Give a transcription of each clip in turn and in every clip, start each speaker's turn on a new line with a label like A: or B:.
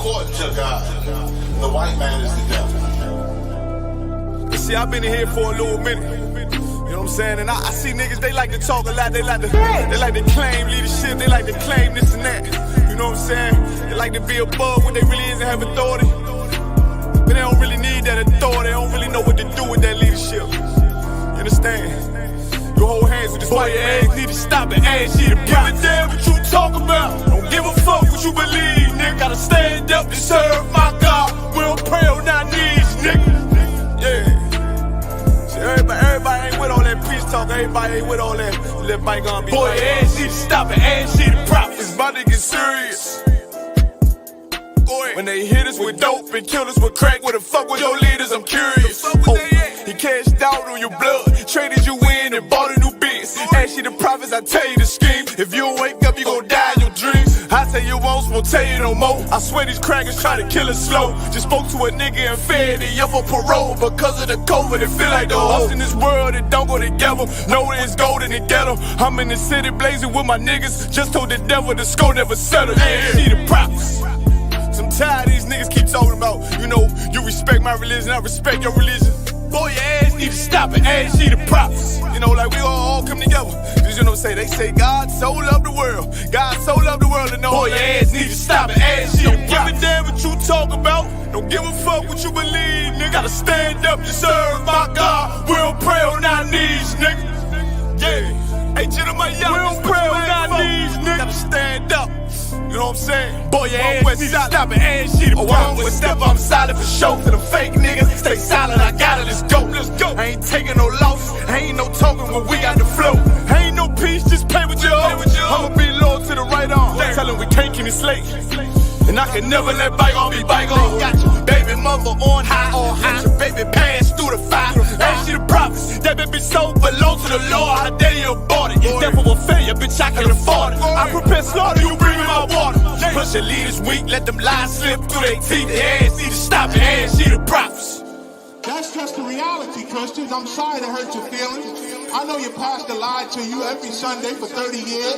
A: court to God. The white man is the devil.
B: See, I've been in here for a little minute. You know what I'm saying? And I see niggas, they like to talk a lot. They like to claim leadership. They like to claim this and that. You know what I'm saying? They like to be above what they really is and have authority. But they don't really need that authority. They don't really know what to do with that leadership. You understand? You hold hands with this boy, your ass need to stop it. Ass you to give a damn what you talk about. Don't give a fuck what you believe, nigga. Gotta stand up and serve my God. We don't pray on our knees, nigga. Yeah. Everybody ain't with all that peace talk. Everybody ain't with all that bygone be. Boy, your ass need to stop it. Ass you to prop. It's about to get serious. When they hit us with dope and kill us with crack, where the fuck with your leaders? I'm curious. He cashed out on your blood, traded you in and bought a new biz. Ask you the prophets, I tell you the scheme. If you don't wake up, you gon' die in your dreams. I tell you once, won't tell you no more. I swear these crackers try to kill us slow. Just spoke to a nigga and fed he up for parole because of the COVID. It feel like the host in this world that don't go together. Know that it's gold in the ghetto. I'm in the city blazing with my niggas. Just told the devil the score never settled. Yeah, see the prophets. I'm tired of these niggas keep talking about, you know, you respect my religion, I respect your religion. Boy, your ass need to stop it, ass you the prophets. You know, like we all come together. Cause you know what I'm saying? They say God so loved the world. God so loved the world to know. Boy, your ass need to stop it, ass you the prophets. Don't give a damn what you talk about. Don't give a fuck what you believe, nigga. Gotta stand up and serve my God. We don't pray on our knees, nigga. Yeah. Hey, gentlemen, young, we don't pray on our knees, nigga. Gotta stand up. You know what I'm saying? Boy, your ass need to stop it, ass shit. Oh, I'm with step, I'm solid for show. To the fake niggas, stay silent, I got it, let's go, let's go. I ain't taking no loss, ain't no token when we got the flow. Ain't no peace, just play with your own. I'ma be loyal to the right arm. Tell him we can't keep it slate. And I can never let bygone be bygone. Got your baby mother on high, got your baby pass through the fire. Ask you the prophets, that baby so belong to the Lord. How dare you abort it? Death of a failure, bitch, I can afford it. I prepare slaughter, you bring me my water. Push your leaders weak, let them lies slip through their teeth. Their ass need to stop it, ass you the prophets.
C: That's just the reality, Christians. I'm sorry to hurt your feelings. I know your pastor lied to you every Sunday for 30 years,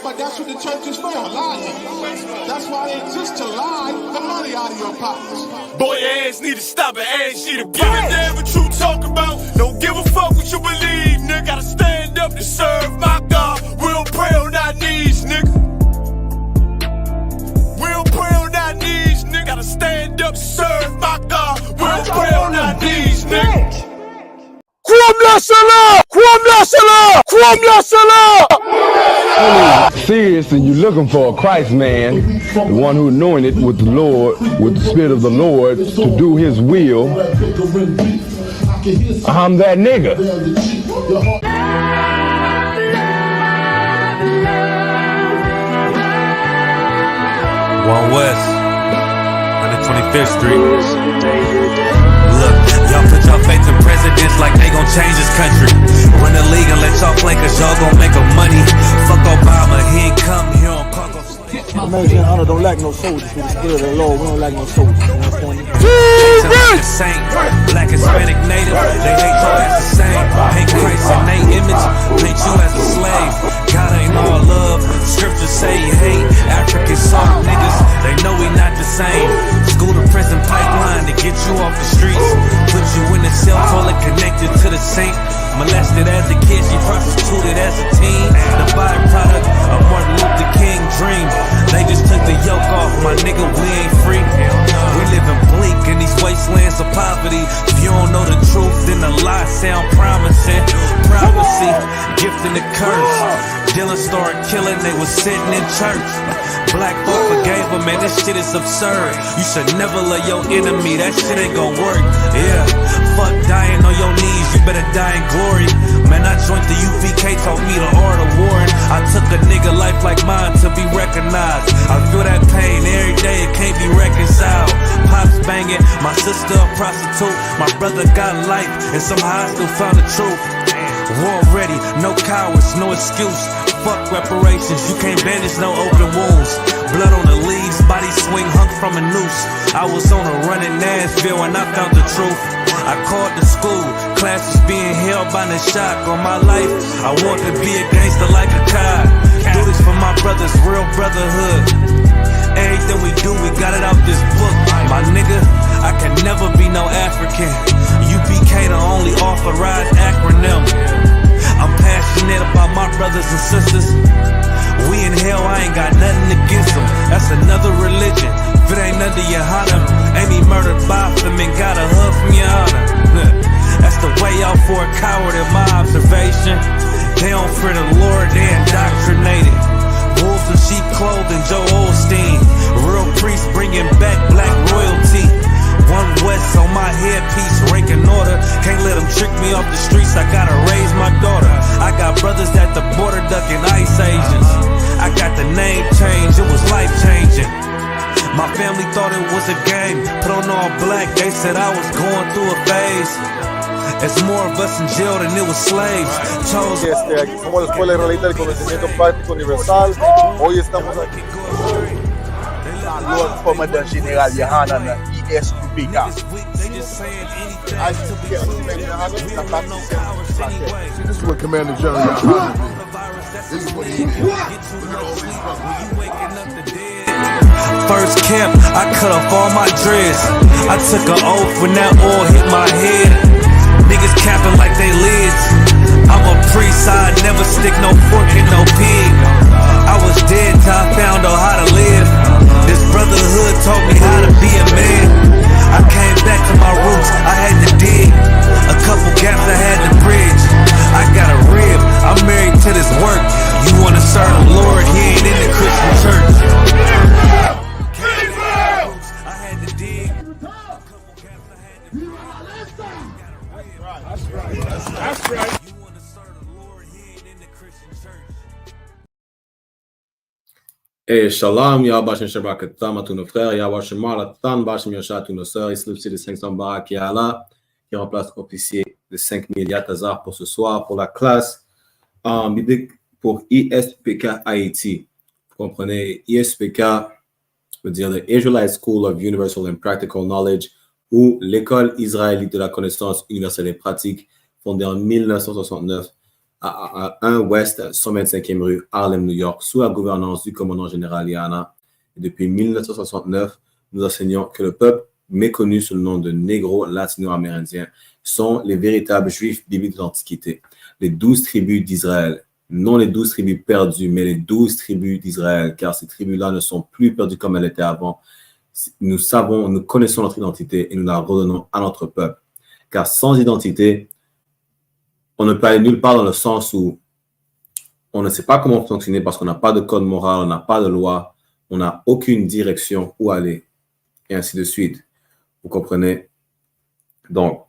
C: but that's what the church is for, lying. That's why it exists to lie the money out of your pockets.
B: Boy, your ass need to stop it, ass you to give a damn what you talk about. Don't give a fuck what you believe, nigga. Gotta stand up and serve my God. We don't pray on our knees, nigga. We don't pray on our knees, nigga. Gotta stand up and serve my God. We don't pray on our knees, nigga.
D: Seriously, you're looking for a Christ man, the one who's knowing it with the Lord, with the Spirit of the Lord, to do His will. I'm that nigga.
E: One West, 125th Street. Look, y'all put y'all faith in presidents like they gon' change this country. Run the league and let y'all play cause y'all gon' make a money. Fuck Obama, he ain't come here on cargo.
F: American honor don't lack no soldiers. With the spirit of the Lord, we don't lack no soldiers. You understand me?
E: Like a saint, black, Hispanic, native, they hate y'all as the same. Hate Christ in they image, hate you as a slave. God ain't all love, scriptures say he hate African soft niggas, they know we not the same. School to prison pipeline to get you off the streets. Put you in the cell toilet connected to the sink. Molested as a kid, she prostituted as a teen. The byproduct of Martin Luther King dream. They just took the yoke off, my nigga, we ain't free. We living bleak in these wastelands of poverty. If you don't know the truth, then the lies sound promising. Prophecy, gift and the curse. Dylan started killing, they was sitting in church. Black folk forgave him, man, this shit is absurd. You should never love your enemy, that shit ain't gon' work. Yeah, fuck dying on your knees, you better die in glory. Man, I joined the U.P.K, taught me the art of warring. I took a nigga life like mine to be recognized. I feel that pain every day, it can't be reconciled. Pops banging, my sister a prostitute. My brother got life, and somehow I still found the truth. War ready, no cowards, no excuse. Fuck reparations, you can't bandage no open wounds. Blood on the leaves, body swing hung from a noose. I was on a run in Nashville when I found the truth. I called the school, classes being held by the shock on my life. I want to be a gangster like a cop. Do this for my brothers, real brotherhood. Everything we do, we got it out this book. My nigga, I can never be no African. U.P.K the only authorized acronym. I'm passionate about my brothers and sisters. We in hell, I ain't got nothing against them. That's another religion. If it ain't under YAHANNA, Amy murdered by them and got a hug from YAHANNA. That's the way out for a coward in my observation. They don't fear the Lord, they indoctrinated. Wolves in sheep clothing, Joe Osteen. Real priests bringing back black royalty. One West on my headpiece, ranking order. Can't let them trick me off the streets, I gotta raise my daughter. I got brothers at the border ducking ICE agents. I got the name change, it was life changing. My family thought it was a game, put on all black, they said I was going through a phase. It's more of us in jail than it was slaves.
G: Aquí somos la Escuela Israelita del Conocimiento Práctico Universal. Hoy estamos aquí.
H: Lord Commandant Général YAHANNA I.S.U.P.K.
C: This is what Commander General YAHANNA did. This is what he did. Look at all these brothers.
E: First camp, I cut off all my dreads. I took an oath when that oil hit my head. Niggas capping like they lids. I'm a priest, I never stick no fork in no pig. I was dead till I found out how to live. This brotherhood taught me how to be a man. I came back to my roots, I had to dig. A couple gaps I had to bridge. I got a rib, I'm married to this work. You wanna serve the Lord, he ain't in the Christian church. I had to dig.
C: That's right.
E: You wanna serve the Lord, he ain't in the Christian church.
I: Et shalom, Yahweh Shabbat Ketam à tous nos frères, Yahweh Shemar, Tan Bashim Yosha à tous nos sœurs, ici le de 500 Barak qui est là, qui remplace l'officier de 5000 Yatazar pour ce soir, pour la classe biblique pour I.S.U.P.K Haïti. Vous comprenez, I.S.U.P.K veut dire the Israelite School of Universal and Practical Knowledge, ou l'École israélite de la connaissance universelle et pratique, fondée en 1969 à 1 Ouest, 125e rue, Harlem, New York, sous la gouvernance du commandant général YAHANNA. Et depuis 1969, nous enseignons que le peuple méconnu sous le nom de négro latino-amérindiens sont les véritables juifs bibliques de l'Antiquité, les 12 tribus d'Israël. Non les 12 tribus perdues, mais les 12 tribus d'Israël, car ces tribus-là ne sont plus perdues comme elles étaient avant. Nous savons, nous connaissons notre identité et nous la redonnons à notre peuple. Car sans identité, on ne peut aller nulle part dans le sens où on ne sait pas comment fonctionner parce qu'on n'a pas de code moral, on n'a pas de loi, on n'a aucune direction où aller, et ainsi de suite. Vous comprenez? Donc,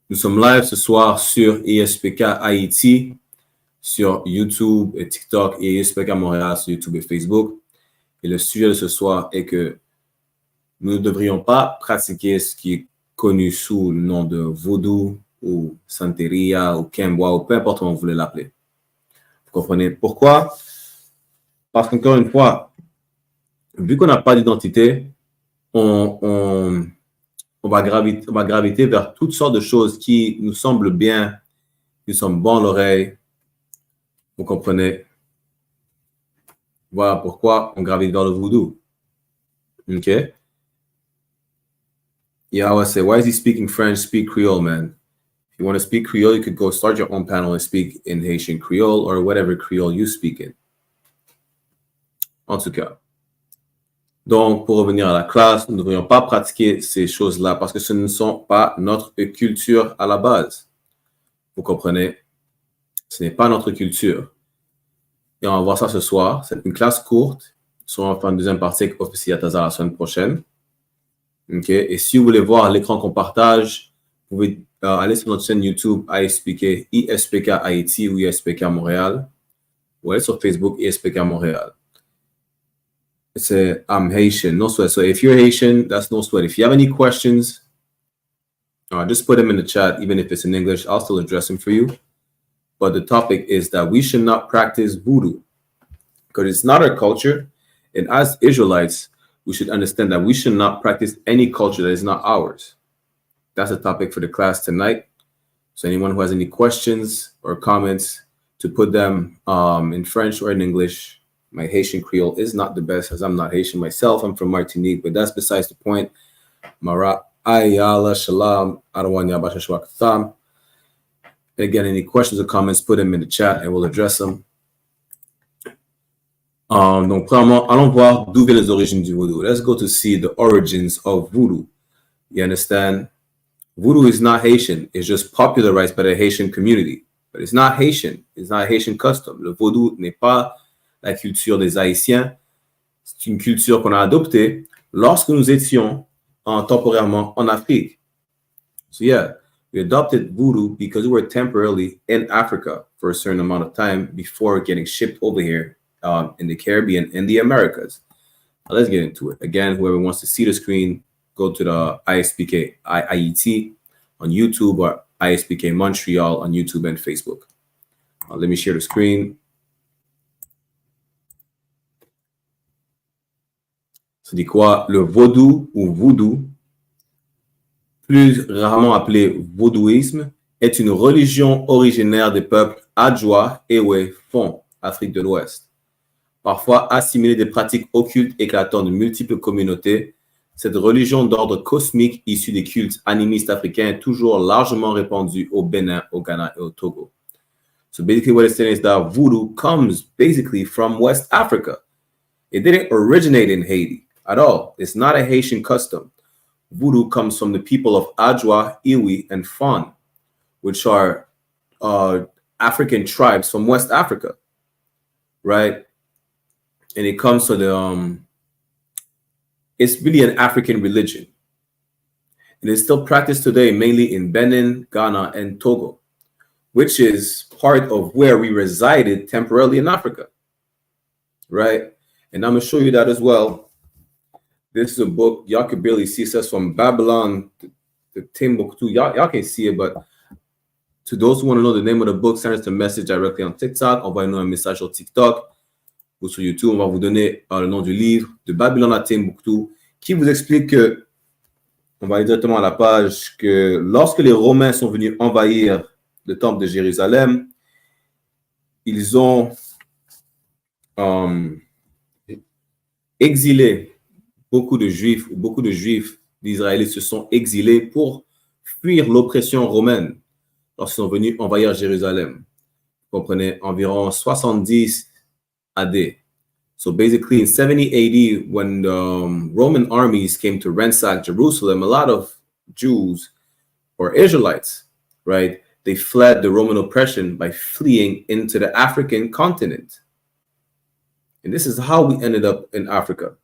I: nous sommes live ce soir sur I.S.U.P.K Haïti, sur YouTube et TikTok, et I.S.U.P.K Montréal sur YouTube et Facebook. Et le sujet de ce soir est que nous ne devrions pas pratiquer ce qui est connu sous le nom de Vaudou, ou Santeria, ou Kemboa, ou peu importe comment vous voulez l'appeler. Vous comprenez pourquoi? Parce qu'encore une fois, vu qu'on n'a pas d'identité, on va graviter vers toutes sortes de choses qui nous semblent bien, qui sont bons à l'oreille. Vous comprenez? Voilà pourquoi on gravite vers le voodoo. OK? Yahweh said, why is he speaking French? Speak Creole, man. If you want to speak Creole, you could go start your own panel and speak in Haitian Creole or whatever Creole you speak in. En tout cas. Donc, pour revenir à la classe, nous ne devrions pas pratiquer ces choses-là parce que ce ne sont pas notre culture à la base. Vous comprenez? Ce n'est pas notre culture. Et on va voir ça ce soir. C'est une classe courte. On va faire une deuxième partie avec officier Atazar la semaine prochaine. OK? Et si vous voulez voir l'écran qu'on partage, vous pouvez aller sur notre chaîne YouTube I.S.U.P.K Haïti ou I.S.U.P.K Montréal. Ou aller sur Facebook I.S.U.P.K Montréal. It's I'm Haitian, no sweat. So if you're Haitian, that's no sweat. If you have any questions, just put them in the chat, even if it's in English. I'll still address them for you. But the topic is that we should not practice voodoo because it's not our culture. And as Israelites, we should understand that we should not practice any culture that is not ours. That's the topic for the class tonight. So anyone who has any questions or comments, to put them in French or in English, My Haitian Creole is not the best, as I'm not Haitian myself. I'm from Martinique, but that's besides the point. Mara Ayala Shalom Arawan Yabasha Shwakatam. Again, any questions or comments, put them in the chat and we'll address them. Donc, premièrement, allons voir d'où viennent les origines du voodoo. Let's go to see the origins of voodoo. You understand? Voodoo is not Haitian. It's just popularized by the Haitian community. But it's not Haitian. It's not Haitian custom. Le vaudou n'est pas la culture des Haïtiens. C'est une culture qu'on a adoptée lorsque nous étions temporairement en Afrique. So yeah, we adopted voodoo because we were temporarily in Africa for a certain amount of time before getting shipped over here in the Caribbean and the Americas. Now let's get into it. Again, whoever wants to see the screen, go to the I.S.U.P.K IIT on YouTube or I.S.U.P.K Montreal on YouTube and Facebook. Let me share the screen. Ça dit quoi? Le vaudou ou voodoo, plus rarement appelé vaudouisme, est une religion originaire des peuples Adjoa, Ewe, Fon, Afrique de l'Ouest. Parfois assimilée des pratiques occultes éclatant de multiples communautés, cette religion d'ordre cosmique issue des cultes animistes africains est toujours largement répandue au Bénin, au Ghana et au Togo. So basically what it's saying is that voodoo comes basically from West Africa. It didn't originate in Haiti at all. It's not a Haitian custom. Voodoo comes from the people of Adjoa, Iwi, and Fon, which are African tribes from West Africa, right? And it comes to the, it's really an African religion. And it's still practiced today, mainly in Benin, Ghana, and Togo, which is part of where we resided temporarily in Africa, right? And I'm going to show you that as well. This is a book, y'all can barely see, it says From Babylon to Timbuktu. Y'all can see it, but to those who want to know the name of the book, send us a message directly on TikTok. Envoyez-nous un message sur TikTok ou sur YouTube. On va vous donner le nom du livre, De Babylone à Timbuktu, qui vous explique que, on va aller directement à la page, que lorsque les Romains sont venus envahir le temple de Jérusalem, ils ont exilé beaucoup de Juifs d'Israélites se sont exilés pour fuir l'oppression romaine lorsqu'ils sont venus envahir Jérusalem. Vous comprenez, environ 70 AD. So basically in 70 AD, when the Roman armies came to ransack Jerusalem, a lot of Jews or Israelites, right, they fled the Roman oppression by fleeing into the African continent. And this is how we ended up in Africa.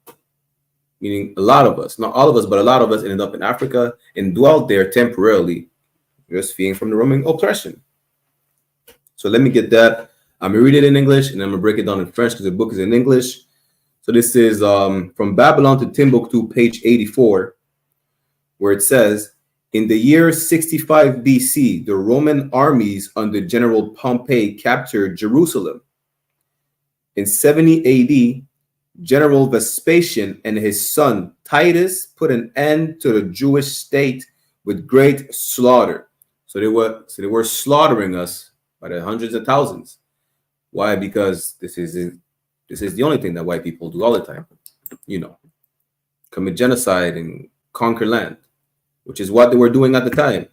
I: Meaning a lot of us, not all of us, but a lot of us ended up in Africa and dwelt there temporarily, just fleeing from the Roman oppression. So let me get that. I'm going to read it in English and I'm going to break it down in French because the book is in English. So this is From Babylon to Timbuktu, page 84, where it says, in the year 65 BC, the Roman armies under General Pompey captured Jerusalem. In 70 AD, General Vespasian and his son Titus put an end to the Jewish state with great slaughter. So they were slaughtering us by the hundreds of thousands. Why? Because this is the only thing that white people do all the time. You know, commit genocide and conquer land, which is what they were doing at the time.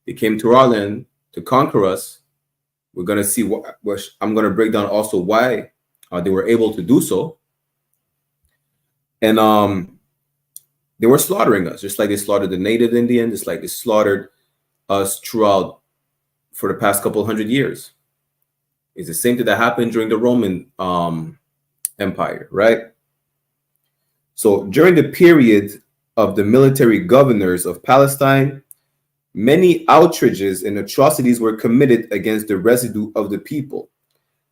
I: They came to our land to conquer us. We're going to see what I'm going to break down also why they were able to do so. And they were slaughtering us, just like they slaughtered the native Indians, just like they slaughtered us throughout for the past couple hundred years. It's the same thing that happened during the Roman Empire, right? So during the period of the military governors of Palestine, many outrages and atrocities were committed against the residue of the people.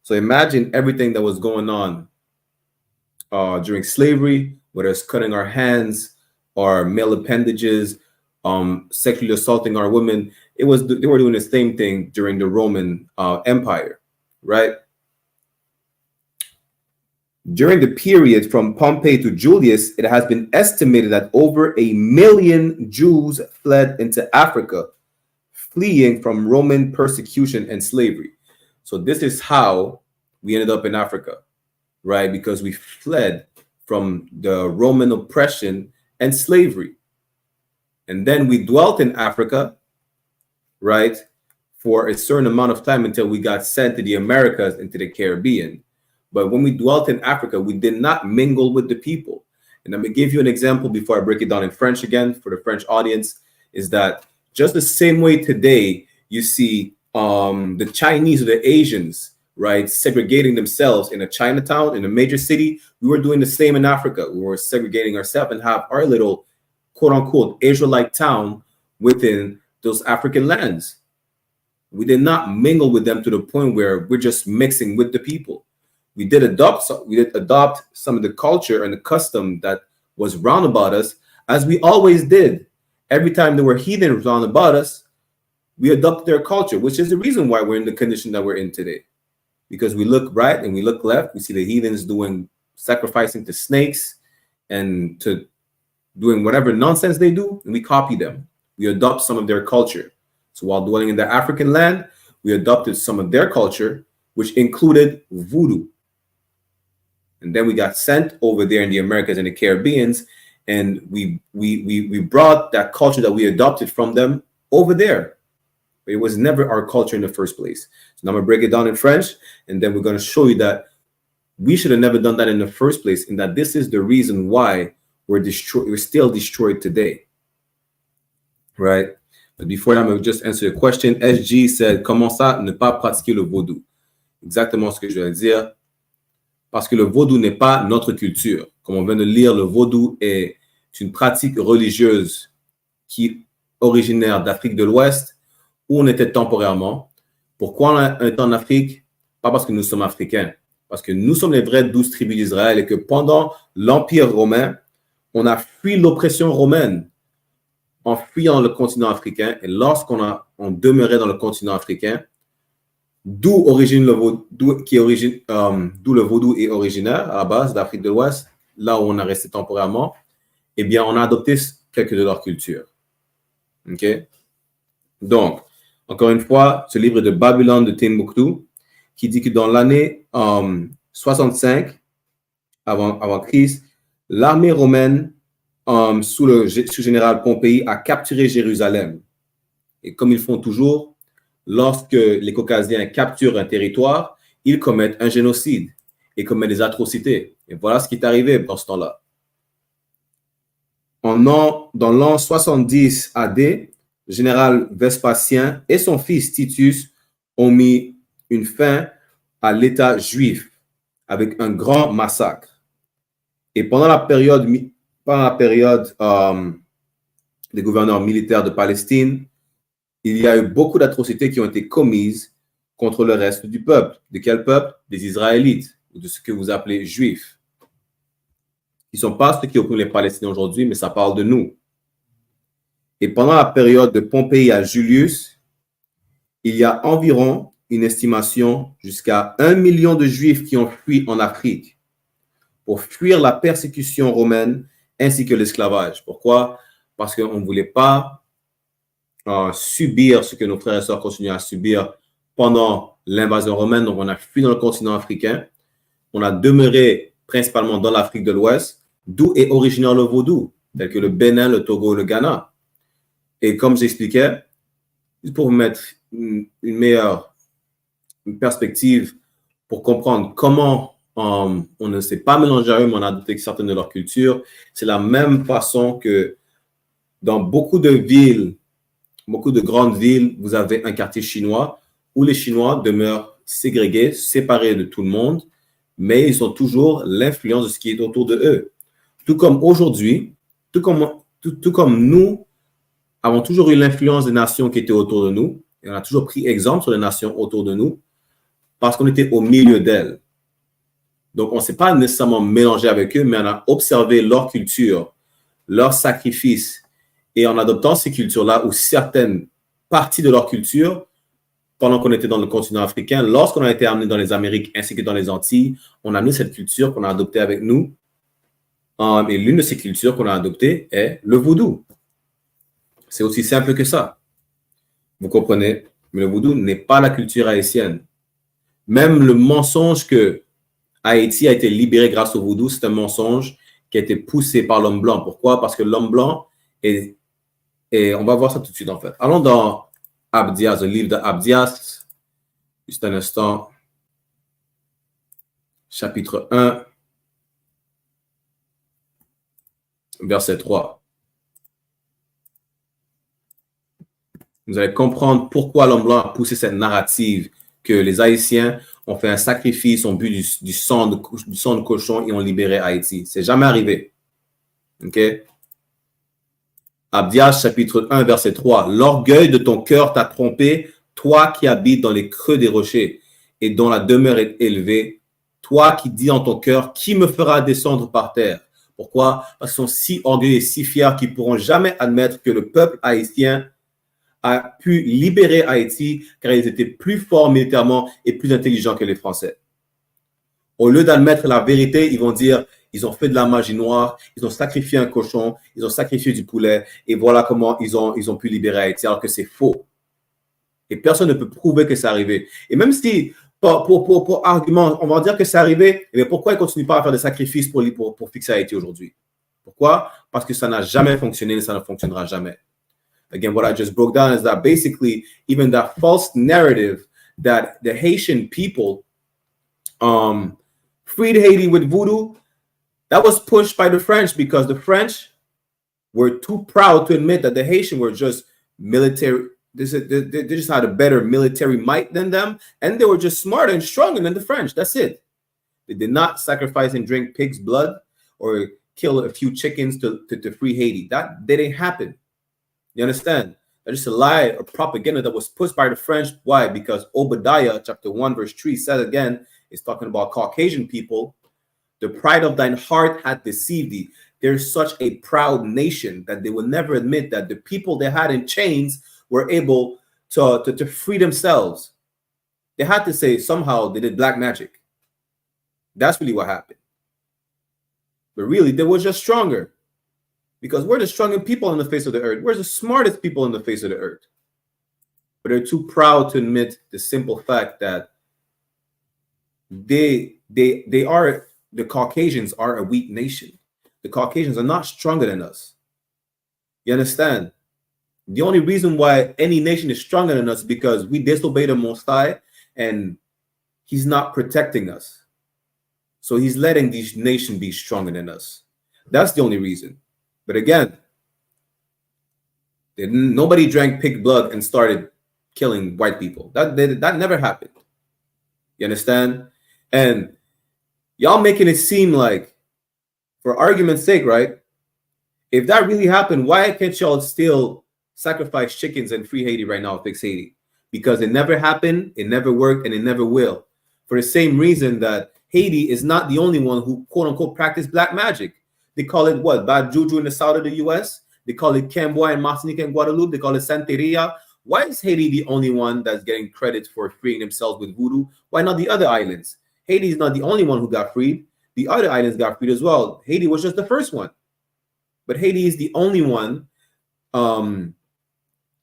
I: So imagine everything that was going on during slavery, whether it's cutting our hands or male appendages, sexually assaulting our women. They were doing the same thing during the Roman Empire, right? During the period from Pompey to Julius, it has been estimated that over 1 million Jews fled into Africa, fleeing from Roman persecution and slavery. So this is how we ended up in Africa, right? Because we fled from the Roman oppression and slavery. And then we dwelt in Africa, right, for a certain amount of time until we got sent to the Americas and to the Caribbean. But when we dwelt in Africa, we did not mingle with the people. And I'm going to give you an example before I break it down in French again for the French audience, is that just the same way today you see the Chinese or the Asians, right, segregating themselves in a Chinatown, in a major city, we were doing the same in Africa. We were segregating ourselves and have our little quote-unquote Israelite town within those African lands. We did not mingle with them to the point where we're just mixing with the people. We did adopt some of the culture and the custom that was round about us, as we always did. Every time there were heathens round about us, we adopted their culture, which is the reason why we're in the condition that we're in today. Because we look right and we look left, we see the heathens sacrificing to snakes and to doing whatever nonsense they do, and we copy them. We adopt some of their culture. So while dwelling in the African land, we adopted some of their culture, which included voodoo. And then we got sent over there in the Americas and the Caribbeans, and we brought that culture that we adopted from them over there. But it was never our culture in the first place. So now I'm going to break it down in French, and then we're going to show you that we should have never done that in the first place, and that this is the reason why we're still destroyed today. Right? But before that, I'm going to just answer your question. SG said, comment ça ne pas pratiquer le vaudou? Exactement ce que je vais dire. Parce que le vaudou n'est pas notre culture. Comme on vient de lire, le vaudou est une pratique religieuse qui est originaire d'Afrique de l'Ouest, où on était temporairement. Pourquoi on est en Afrique? Pas parce que nous sommes africains, parce que nous sommes les vraies 12 tribus d'Israël et que pendant l'Empire romain, on a fui l'oppression romaine en fuyant le continent africain. Et lorsqu'on demeurait dans le continent africain, d'où le vaudou est originaire à la base d'Afrique de l'Ouest, là où on a resté temporairement, eh bien, on a adopté quelques de leurs cultures. OK? Donc, encore une fois, ce livre de Babylone de Timbuktu, qui dit que dans l'année 65 avant Christ, l'armée romaine sous le général Pompéi a capturé Jérusalem. Et comme ils font toujours, lorsque les Caucasiens capturent un territoire, ils commettent un génocide et commettent des atrocités. Et voilà ce qui est arrivé dans ce temps-là. Dans l'an 70 AD, le général Vespasien et son fils Titus ont mis une fin à l'État juif avec un grand massacre. Et pendant la période des gouverneurs militaires de Palestine, il y a eu beaucoup d'atrocités qui ont été commises contre le reste du peuple. De quel peuple? Des Israélites, ou de ce que vous appelez juifs. Ils ne sont pas ceux qui occupent les Palestiniens aujourd'hui, mais ça parle de nous. Et pendant la période de Pompéi à Julius, il y a environ une estimation jusqu'à 1 million de Juifs qui ont fui en Afrique pour fuir la persécution romaine ainsi que l'esclavage. Pourquoi? Parce qu'on ne voulait pas subir ce que nos frères et sœurs continuaient à subir pendant l'invasion romaine. Donc, on a fui dans le continent africain. On a demeuré principalement dans l'Afrique de l'Ouest, d'où est originaire le vaudou, tel que le Bénin, le Togo, le Ghana. Et comme j'expliquais, pour vous mettre une meilleure perspective pour comprendre comment on ne s'est pas mélangé à eux, mais on a adopté certaines de leurs cultures, c'est la même façon que dans beaucoup de villes, beaucoup de grandes villes, vous avez un quartier chinois où les Chinois demeurent ségrégés, séparés de tout le monde, mais ils ont toujours l'influence de ce qui est autour de eux. Tout comme aujourd'hui, tout comme nous avons toujours eu l'influence des nations qui étaient autour de nous, et on a toujours pris exemple sur les nations autour de nous, parce qu'on était au milieu d'elles. Donc, on ne s'est pas nécessairement mélangé avec eux, mais on a observé leur culture, leurs sacrifices, et en adoptant ces cultures-là, ou certaines parties de leur culture, pendant qu'on était dans le continent africain, lorsqu'on a été amené dans les Amériques ainsi que dans les Antilles, on a amené cette culture qu'on a adoptée avec nous. Et l'une de ces cultures qu'on a adoptées est le vaudou. C'est aussi simple que ça. Vous comprenez? Mais le vaudou n'est pas la culture haïtienne. Même le mensonge que Haïti a été libéré grâce au Vaudou, c'est un mensonge qui a été poussé par l'homme blanc. Pourquoi? Parce que l'homme blanc est... Et on va voir ça tout de suite, en fait. Allons dans Abdias, le livre d'Abdias. Juste un instant. Chapitre 1, verset 3. Vous allez comprendre pourquoi l'homme blanc a poussé cette narrative que les Haïtiens ont fait un sacrifice au but du sang de cochon et ont libéré Haïti. C'est jamais arrivé. OK? Abdias, chapitre 1, verset 3. L'orgueil de ton cœur t'a trompé, toi qui habites dans les creux des rochers et dont la demeure est élevée, toi qui dis en ton cœur, qui me fera descendre par terre? Pourquoi? Parce qu'ils sont si orgueilleux et si fiers qu'ils ne pourront jamais admettre que le peuple haïtien a pu libérer Haïti car ils étaient plus forts militairement et plus intelligents que les Français. Au lieu d'admettre la vérité, ils vont dire, ils ont fait de la magie noire, ils ont sacrifié un cochon, ils ont sacrifié du poulet, et voilà comment ils ont pu libérer Haïti, alors que c'est faux. Et personne ne peut prouver que c'est arrivé. Et même si, pour argument, on va dire que c'est arrivé, mais pourquoi ils ne continuent pas à faire des sacrifices pour fixer Haïti aujourd'hui? Pourquoi? Parce que ça n'a jamais fonctionné et ça ne fonctionnera jamais. Again, what I just broke down is that basically, even that false narrative that the Haitian people freed Haiti with voodoo, that was pushed by the French because the French were too proud to admit that the Haitians were just military. They just had a better military might than them, and they were just smarter and stronger than the French. That's it. They did not sacrifice and drink pig's blood or kill a few chickens to free Haiti. That didn't happen. You understand? That's just a lie, a propaganda that was pushed by the French. Why? Because Obadiah chapter 1 verse 3 says again, it's talking about Caucasian people. The pride of thine heart hath deceived thee. They're such a proud nation that they will never admit that the people they had in chains were able to free themselves. They had to say somehow they did black magic. That's really what happened. But really, they were just stronger. Because we're the strongest people on the face of the earth. We're the smartest people on the face of the earth. But they're too proud to admit the simple fact that the Caucasians are a weak nation. The Caucasians are not stronger than us. You understand? The only reason why any nation is stronger than us is because we disobey the Most High and he's not protecting us. So he's letting these nations be stronger than us. That's the only reason. But again, nobody drank pig blood and started killing white people. That never happened. You understand? And y'all making it seem like, for argument's sake, right? If that really happened, why can't y'all still sacrifice chickens and free Haiti right now, fix Haiti? Because it never happened, it never worked, and it never will. For the same reason that Haiti is not the only one who, quote unquote, practiced black magic. They call it what? Bad juju in the south of the US. They call it Camboy and Martinique and Guadeloupe. They call it Santeria. Why is Haiti the only one that's getting credit for freeing themselves with voodoo? Why not the other islands? Haiti is not the only one who got freed. The other islands got freed as well. Haiti was just the first one. But Haiti is the only one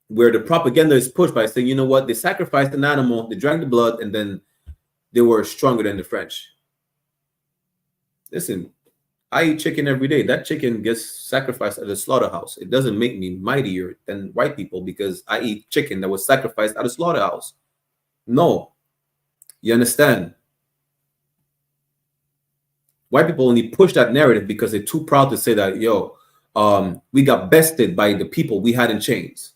I: where the propaganda is pushed by saying, you know what? They sacrificed an animal, they drank the blood, and then they were stronger than the French. Listen, I eat chicken every day. That chicken gets sacrificed at a slaughterhouse. It doesn't make me mightier than white people because I eat chicken that was sacrificed at a slaughterhouse. No. You understand? White people only push that narrative because they're too proud to say that, yo, we got bested by the people we had in chains.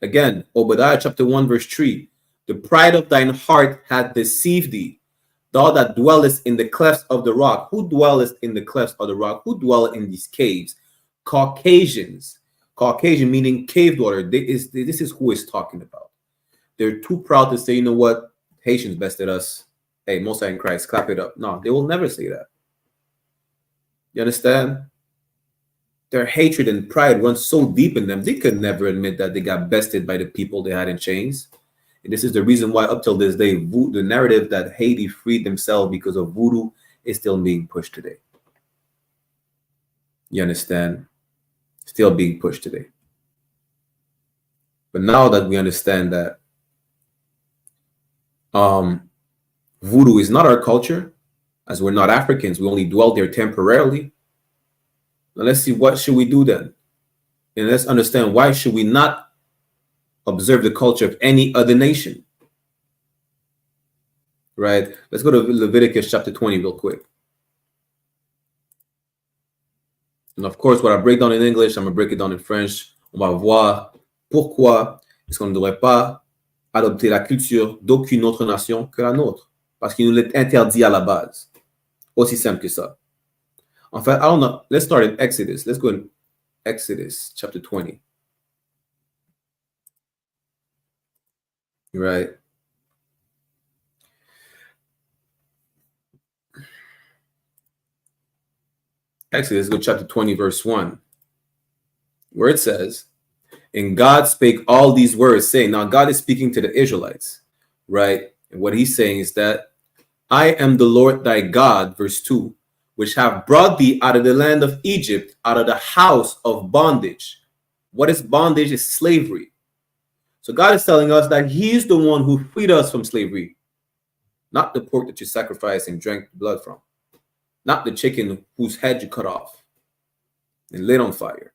I: Again, Obadiah chapter 1 verse 3. The pride of thine heart hath deceived thee. Thou that dwellest in the clefts of the rock. Who dwellest in the clefts of the rock? Who dwell in these caves? Caucasians. Caucasian meaning cave dweller. This is who is talking about. They're too proud to say, you know what? Haitians bested us. Hey, Most High in Christ, clap it up. No, they will never say that. You understand? Their hatred and pride runs so deep in them, they could never admit that they got bested by the people they had in chains. And this is the reason why up till this day, the narrative that Haiti freed themselves because of voodoo is still being pushed today. You understand? Still being pushed today. But now that we understand that voodoo is not our culture, as we're not Africans, we only dwell there temporarily. Now let's see, what should we do then? And let's understand, why should we not observe the culture of any other nation? Right? Let's go to Leviticus chapter 20 real quick. And of course, what I break down in English, I'm going to break it down in French. On va voir pourquoi est-ce qu'on ne devrait pas adopter la culture d'aucune autre nation que la nôtre. Parce qu'il nous l'est interdit à la base. Aussi simple que ça. En fait, I don't know. Let's start in Exodus. Let's go in Exodus chapter 20. Right. Exodus, go chapter 20, verse 1, where it says, and God spake all these words, saying, now God is speaking to the Israelites, right? And what he's saying is that I am the Lord thy God, verse 2, which have brought thee out of the land of Egypt, out of the house of bondage. What is bondage? Is slavery. So God is telling us that he's the one who freed us from slavery, not the pork that you sacrificed and drank blood from. Not the chicken whose head you cut off and lit on fire.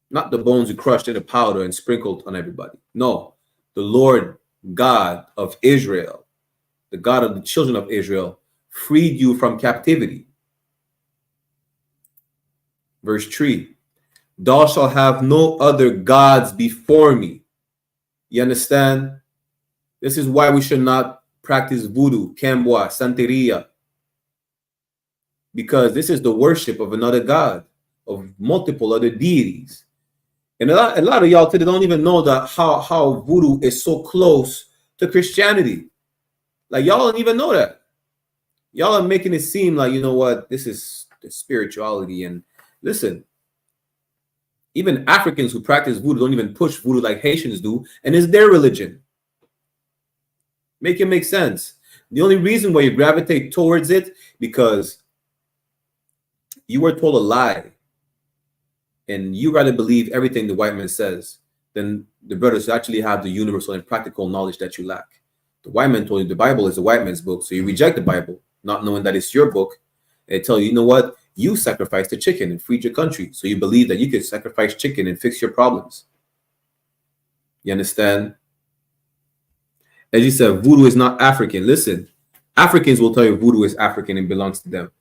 I: Not the bones you crushed in a powder and sprinkled on everybody. No, the Lord God of Israel, the God of the children of Israel, freed you from captivity. Verse 3, thou shalt have no other gods before me. You understand? This is why we should not practice voodoo, Kemboa, Santeria. Because this is the worship of another God, of multiple other deities. And a lot of y'all today don't even know that how voodoo is so close to Christianity. Like, y'all don't even know that. Y'all are making it seem like, you know what, this is the spirituality. And listen, even Africans who practice voodoo don't even push voodoo like Haitians do, and it's their religion. Make it make sense. The only reason why you gravitate towards it, because you were told a lie, and you rather believe everything the white man says than the brothers who actually have the universal and practical knowledge that you lack. The white man told you the Bible is the white man's book, so you reject the Bible, not knowing that it's your book. And they tell you, you know what? You sacrificed the chicken and freed your country, so you believe that you could sacrifice chicken and fix your problems. You understand? As you said, voodoo is not African. Listen, Africans will tell you voodoo is African and belongs to them.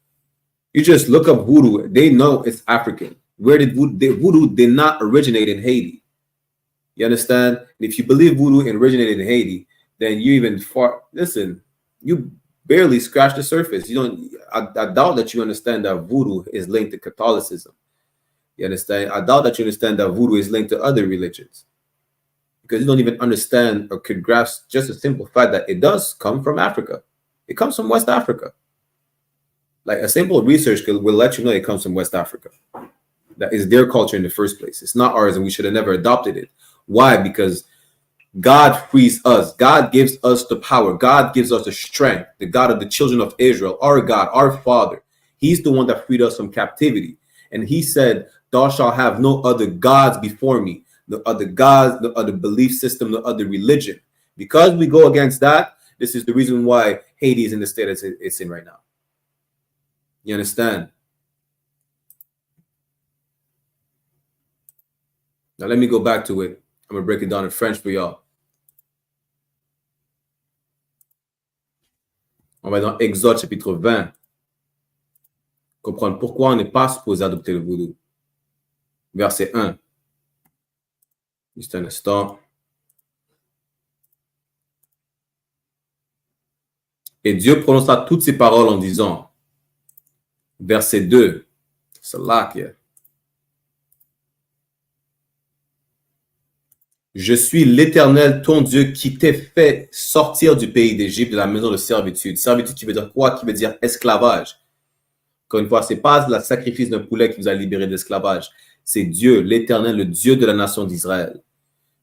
I: You just look up voodoo, they know it's African. Where did voodoo did not originate in Haiti? You understand? And if you believe voodoo originated in Haiti, then you even far, listen, you barely scratch the surface. You don't, I doubt that you understand that voodoo is linked to Catholicism. You understand? I doubt that you understand that voodoo is linked to other religions, because you don't even understand or could grasp just a simple fact that it does come from Africa. It comes from West Africa. Like, a simple research will let you know it comes from West Africa. That is their culture in the first place. It's not ours, and we should have never adopted it. Why? Because God frees us. God gives us the power. God gives us the strength. The God of the children of Israel, our God, our Father. He's the one that freed us from captivity. And he said, thou shalt have no other gods before me. No other gods, no other belief system, no other religion. Because we go against that, this is the reason why Haiti is in the state it's in right now. You understand? Now let me go back to it. I'm going to break it down in French for y'all. On va dans Exode chapitre 20. Comprendre pourquoi on n'est pas supposé adopter le vaudou. Verset 1. Juste un instant. Et Dieu prononça toutes ces paroles en disant, verset 2, c'est là que je suis l'Éternel, ton Dieu, qui t'ai fait sortir du pays d'Égypte, de la maison de servitude. Servitude qui veut dire quoi? Qui veut dire esclavage. Encore une fois, ce n'est pas le sacrifice d'un poulet qui vous a libéré d'esclavage. C'est Dieu, l'Éternel, le Dieu de la nation d'Israël.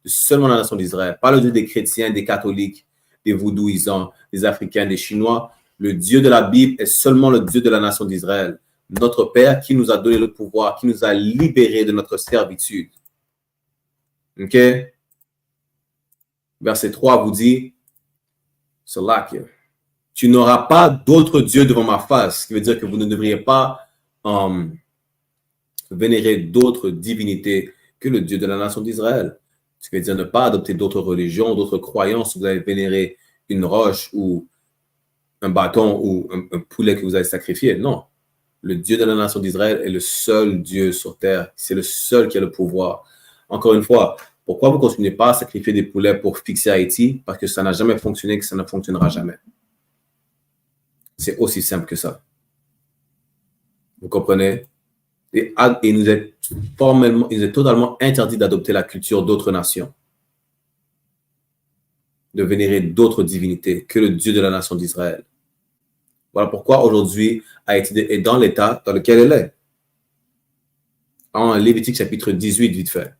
I: Seulement la nation d'Israël. Pas le Dieu des chrétiens, des catholiques, des vaudouisants, des Africains, des Chinois. Le Dieu de la Bible est seulement le Dieu de la nation d'Israël. Notre Père qui nous a donné le pouvoir, qui nous a libérés de notre servitude. OK? Verset 3 vous dit, c'est là que tu n'auras pas d'autres dieux devant ma face, ce qui veut dire que vous ne devriez pas vénérer d'autres divinités que le Dieu de la nation d'Israël. Ce qui veut dire ne pas adopter d'autres religions, d'autres croyances. Vous allez vénérer une roche ou un bâton ou un poulet que vous avez sacrifié. Non. Le Dieu de la nation d'Israël est le seul Dieu sur terre. C'est le seul qui a le pouvoir. Encore une fois, pourquoi vous ne continuez pas à sacrifier des poulets pour fixer Haïti? Parce que ça n'a jamais fonctionné et que ça ne fonctionnera jamais. C'est aussi simple que ça. Vous comprenez? Et il nous est formellement, il est totalement interdit d'adopter la culture d'autres nations, de vénérer d'autres divinités que le Dieu de la nation d'Israël. Voilà pourquoi aujourd'hui, Haïti est dans l'état dans lequel elle est. En Lévitique chapitre 18, vite fait.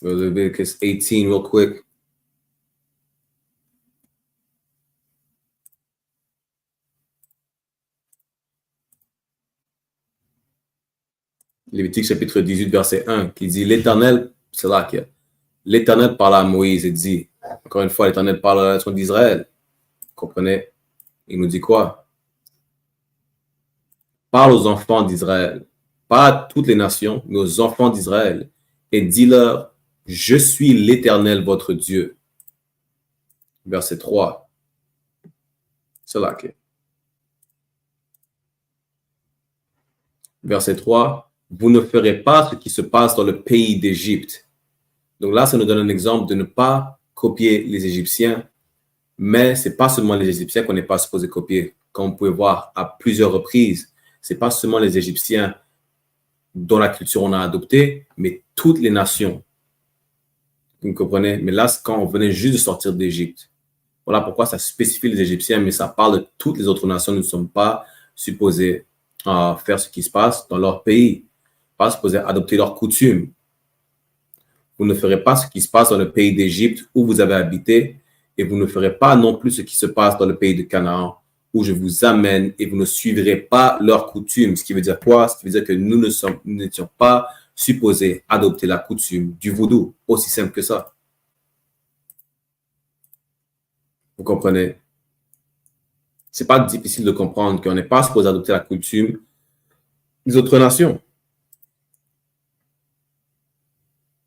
I: Leviticus 18, real quick. Lévitique chapitre 18, verset 1, qui dit l'Éternel, c'est là que l'Éternel parle à Moïse et dit, encore une fois, l'Éternel parle à la nation d'Israël. Vous comprenez? Il nous dit quoi? Parle aux enfants d'Israël, pas à toutes les nations, mais aux enfants d'Israël, et dis-leur, je suis l'Éternel, votre Dieu. Verset 3. C'est là que. Verset 3. Vous ne ferez pas ce qui se passe dans le pays d'Égypte. Donc là, ça nous donne un exemple de ne pas copier les Égyptiens, mais ce n'est pas seulement les Égyptiens qu'on n'est pas supposé copier. Comme vous pouvez voir à plusieurs reprises, ce n'est pas seulement les Égyptiens dont la culture on a adopté, mais toutes les nations. Vous comprenez? Mais là, c'est quand on venait juste de sortir d'Égypte. Voilà pourquoi ça spécifie les Égyptiens, mais ça parle de toutes les autres nations. Nous ne sommes pas supposés faire ce qui se passe dans leur pays. Pas supposés adopter leurs coutumes. Vous ne ferez pas ce qui se passe dans le pays d'Égypte où vous avez habité, et vous ne ferez pas non plus ce qui se passe dans le pays de Canaan où je vous amène, et vous ne suivrez pas leurs coutumes. Ce qui veut dire quoi? Ce qui veut dire que nous n'étions pas supposés adopter la coutume du Vaudou. Aussi simple que ça. Vous comprenez? C'est pas difficile de comprendre qu'on n'est pas supposé adopter la coutume des autres nations.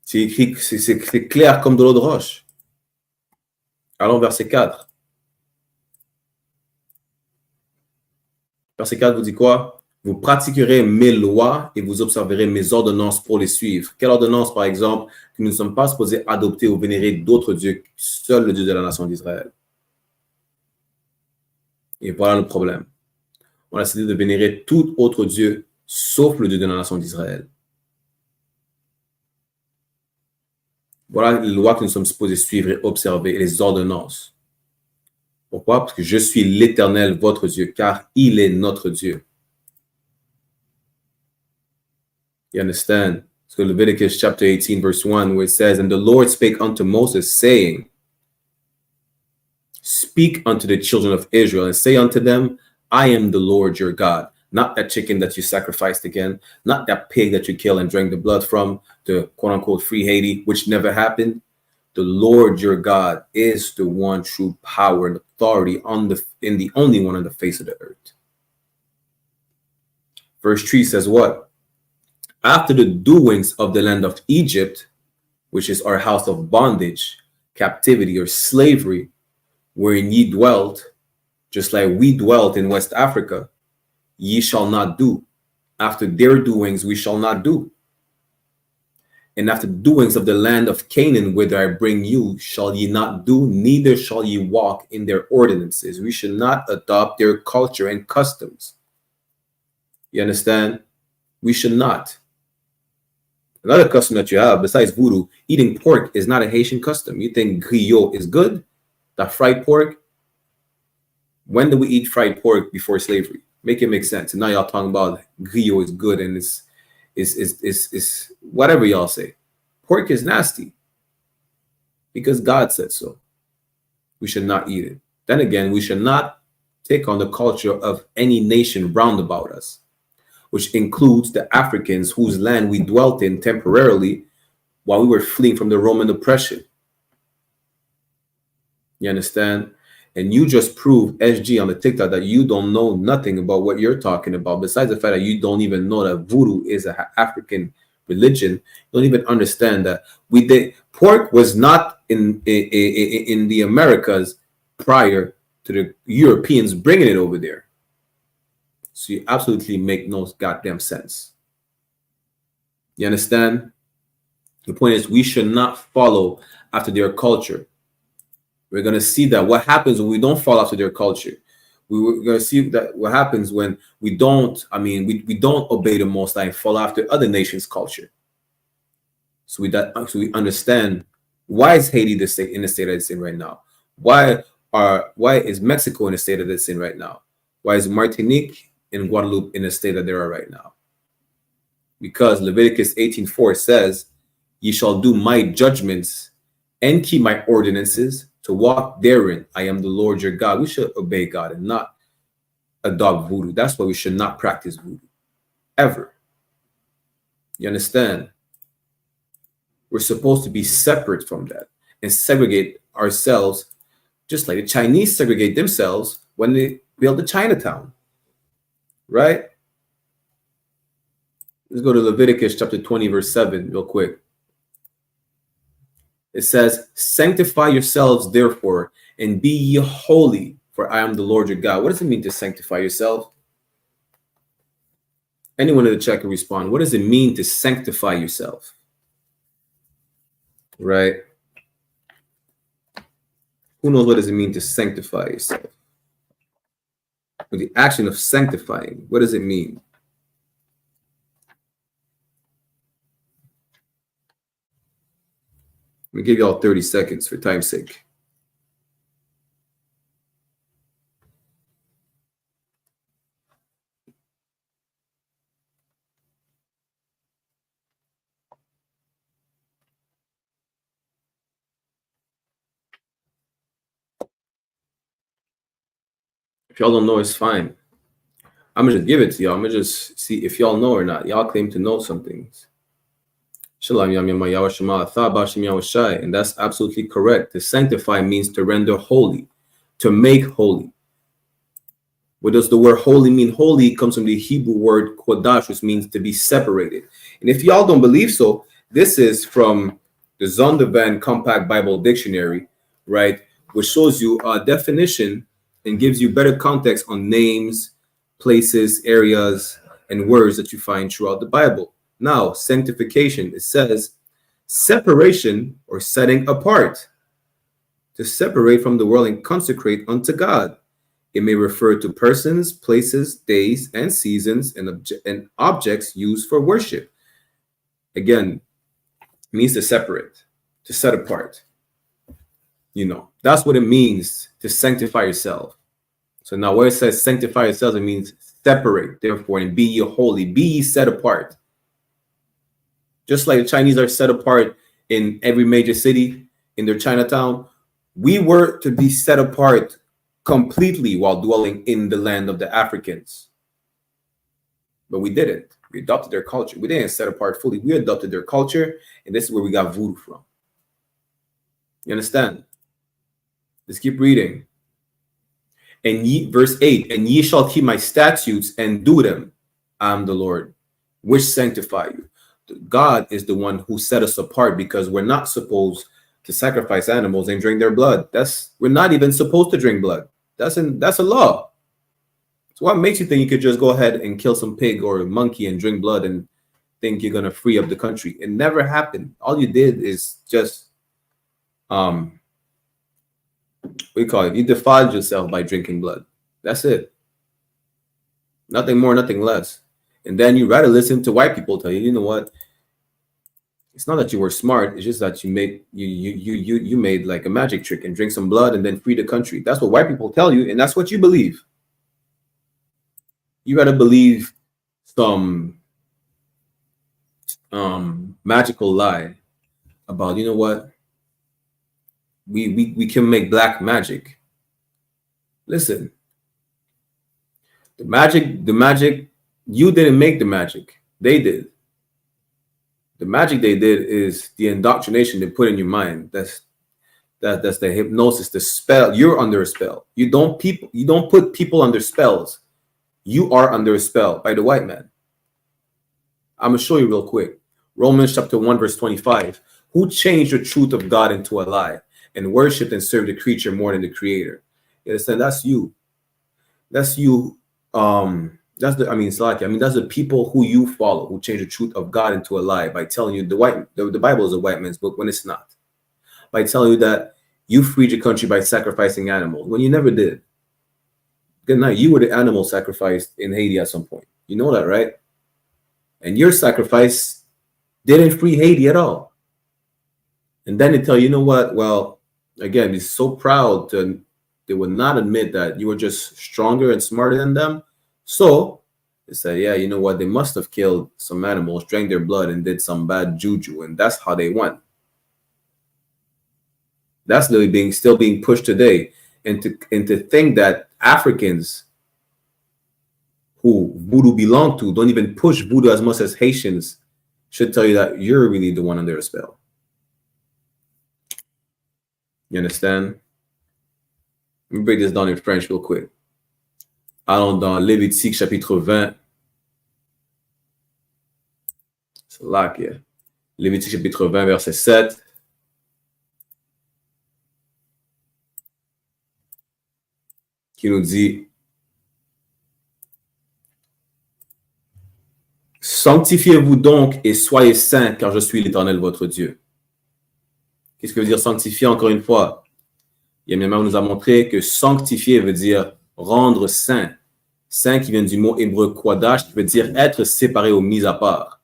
I: C'est écrit, c'est clair comme de l'eau de roche. Allons verset 4. Verset 4 vous dit quoi? Vous pratiquerez mes lois et vous observerez mes ordonnances pour les suivre. Quelle ordonnance, par exemple, que nous ne sommes pas supposés adopter ou vénérer d'autres dieux, seul le Dieu de la nation d'Israël? Et voilà le problème. On a décidé de vénérer tout autre Dieu, sauf le Dieu de la nation d'Israël. Voilà les lois que nous sommes supposés suivre et observer, et les ordonnances. Pourquoi? Parce que je suis l'Éternel, votre Dieu, car il est notre Dieu. You understand? So Leviticus chapter 18, verse 1, where it says, And the Lord spake unto Moses, saying, Speak unto the children of Israel, and say unto them, I am the Lord your God. Not that chicken that you sacrificed again, not that pig that you killed and drank the blood from, the quote-unquote free Haiti, which never happened. The Lord your God is the one true power and authority in the only one on the face of the earth. Verse 3 says what? After the doings of the land of Egypt, which is our house of bondage, captivity, or slavery, wherein ye dwelt, just like we dwelt in West Africa, ye shall not do. After their doings, we shall not do. And after the doings of the land of Canaan, whither I bring you, shall ye not do, neither shall ye walk in their ordinances. We should not adopt their culture and customs. You understand? We should not. Another custom that you have, besides voodoo, eating pork is not a Haitian custom. You think griot is good? That fried pork? When did we eat fried pork before slavery? Make it make sense. And now y'all talking about griot is good and it's whatever y'all say. Pork is nasty because God said so. We should not eat it. Then again, we should not take on the culture of any nation round about us, which includes the Africans whose land we dwelt in temporarily while we were fleeing from the Roman oppression. You understand? And you just prove SG on the TikTok that you don't know nothing about what you're talking about. Besides the fact that you don't even know that voodoo is an African religion, you don't even understand that pork was not in the Americas prior to the Europeans bringing it over there. So you absolutely make no goddamn sense. You understand? The point is, we should not follow after their culture. We're going to see that what happens when we don't follow after their culture. We're going to see that what happens when we don't, we don't obey the Most High and follow after other nations' culture. So we understand, why is Haiti in the state that it's in right now? Why is Mexico in the state that it's in right now? Why is Martinique and Guadeloupe in the state that they are right now? Because Leviticus 18:4 says, "Ye shall do my judgments and keep my ordinances to walk therein. I am the Lord your God." We should obey God and not adopt voodoo. That's why we should not practice voodoo ever. You understand? We're supposed to be separate from that and segregate ourselves, just like the Chinese segregate themselves when they built the Chinatown, right? Let's go to Leviticus chapter 20, verse 7 real quick. It says, "Sanctify yourselves, therefore, and be ye holy, for I am the Lord your God." What does it mean to sanctify yourself? Anyone in the chat can respond. What does it mean to sanctify yourself? Right? Who knows what does it mean to sanctify yourself? With the action of sanctifying, what does it mean? Let me give you all 30 seconds for time's sake. If y'all don't know, it's fine. I'm gonna just give it to y'all. I'm gonna just see if y'all know or not. Y'all claim to know some things. And that's absolutely correct. To sanctify means to render holy, to make holy. What does the word holy mean? Holy comes from the Hebrew word kodash, which means to be separated. And if y'all don't believe so, this is from the Zondervan Compact Bible Dictionary, right? Which shows you a definition and gives you better context on names, places, areas, and words that you find throughout the Bible. Now, sanctification, it says separation or setting apart, to separate from the world and consecrate unto God. It may refer to persons, places, days, and seasons, and objects used for worship. Again, it means to separate, to set apart. You know, that's what it means to sanctify yourself. So now where it says sanctify yourselves, it means separate, therefore, and be ye holy, be ye set apart. Just like the Chinese are set apart in every major city in their Chinatown, we were to be set apart completely while dwelling in the land of the Africans. But we didn't. We adopted their culture. We didn't set apart fully. We adopted their culture, and this is where we got voodoo from. You understand? Let's keep reading. And ye, verse 8, "And ye shall keep my statutes and do them. I am the Lord, which sanctify you." God is the one who set us apart, because we're not supposed to sacrifice animals and drink their blood. We're not even supposed to drink blood. That's a law. So what makes you think you could just go ahead and kill some pig or a monkey and drink blood and think you're gonna free up the country? It never happened. All you did is just what do you call it? You defiled yourself by drinking blood. That's it. Nothing more, nothing less. And then you rather listen to white people tell you, you know what? It's not that you were smart. It's just that you made like a magic trick and drink some blood and then free the country. That's what white people tell you, and that's what you believe. You rather believe some magical lie about, you know what? We can make black magic. Listen, the magic, you didn't make the magic. They did. The magic they did is the indoctrination they put in your mind. That's That's the hypnosis, the spell. You're under a spell. You don't put people under spells. You are under a spell by the white man. I'm gonna show you real quick. Romans chapter 1, verse 25. Who changed the truth of God into a lie and worshipped and served the creature more than the creator? You understand? That's you. That's you. That's the people who you follow, who change the truth of God into a lie by telling you the Bible is a white man's book when it's not. By telling you that you freed your country by sacrificing animals when you never did. Good night. You were the animal sacrificed in Haiti at some point. You know that, right? And your sacrifice didn't free Haiti at all. And then they tell you, you know what? Well, again, he's so proud they would not admit that you were just stronger and smarter than them. So they said, yeah, you know what? They must have killed some animals, drank their blood, and did some bad juju. And that's how they won. That's literally still being pushed today. And to think that Africans who voodoo belong to don't even push voodoo as much as Haitians should tell you that you're really the one under a spell. You understand? Let me break this down in French real quick. Allons dans Lévitique chapitre 20. C'est là que Lévitique chapitre 20 verset 7. Qui nous dit: sanctifiez-vous donc et soyez saints, car je suis l'Éternel votre Dieu. Qu'est-ce que veut dire sanctifier? Encore une fois, Yamyama nous a montré que sanctifier veut dire rendre saint. Saint qui vient du mot hébreu kodash, qui veut dire être séparé ou mis à part.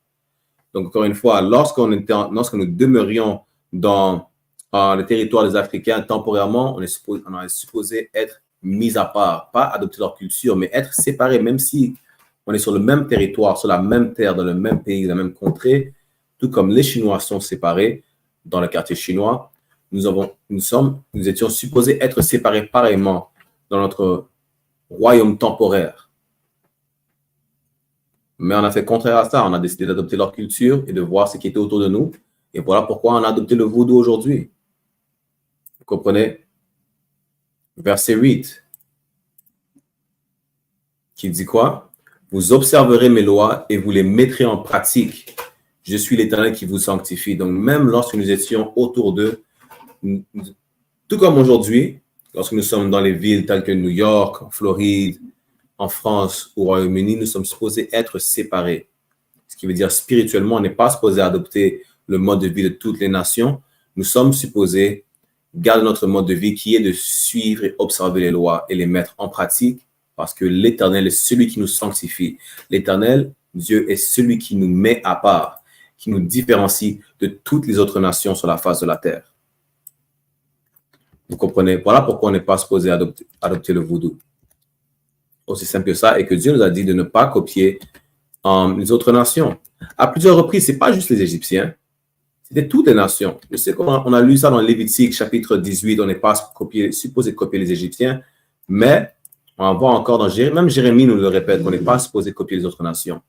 I: Donc, encore une fois, lorsque nous demeurions dans le territoire des Africains temporairement, on est supposé être mis à part, pas adopter leur culture, mais être séparé, même si on est sur le même territoire, sur la même terre, dans le même pays, dans la même contrée, tout comme les Chinois sont séparés dans le quartier chinois, nous étions supposés être séparés pareillement dans notre royaume temporaire. Mais on a fait contraire à ça, on a décidé d'adopter leur culture et de voir ce qui était autour de nous. Et voilà pourquoi on a adopté le vaudou aujourd'hui. Vous comprenez? Verset 8, qui dit quoi? Vous observerez mes lois et vous les mettrez en pratique. Je suis l'Éternel qui vous sanctifie. Donc, même lorsque nous étions autour d'eux, tout comme aujourd'hui, lorsque nous sommes dans les villes telles que New York, en Floride, en France ou au Royaume-Uni, nous sommes supposés être séparés. Ce qui veut dire spirituellement, on n'est pas supposé adopter le mode de vie de toutes les nations. Nous sommes supposés garder notre mode de vie qui est de suivre et observer les lois et les mettre en pratique parce que l'Éternel est celui qui nous sanctifie. L'Éternel, Dieu, est celui qui nous met à part, qui nous différencie de toutes les autres nations sur la face de la terre. Vous comprenez? Voilà pourquoi on n'est pas supposé adopter le vaudou. Aussi simple que ça, et que Dieu nous a dit de ne pas copier les autres nations. À plusieurs reprises, ce n'est pas juste les Égyptiens, c'était toutes les nations. Je sais qu'on a lu ça dans Lévitique, chapitre 18, on n'est pas supposé copier les Égyptiens, mais on en voit encore dans Jérémie, même Jérémie nous le répète, qu'on n'est pas supposé copier les autres nations.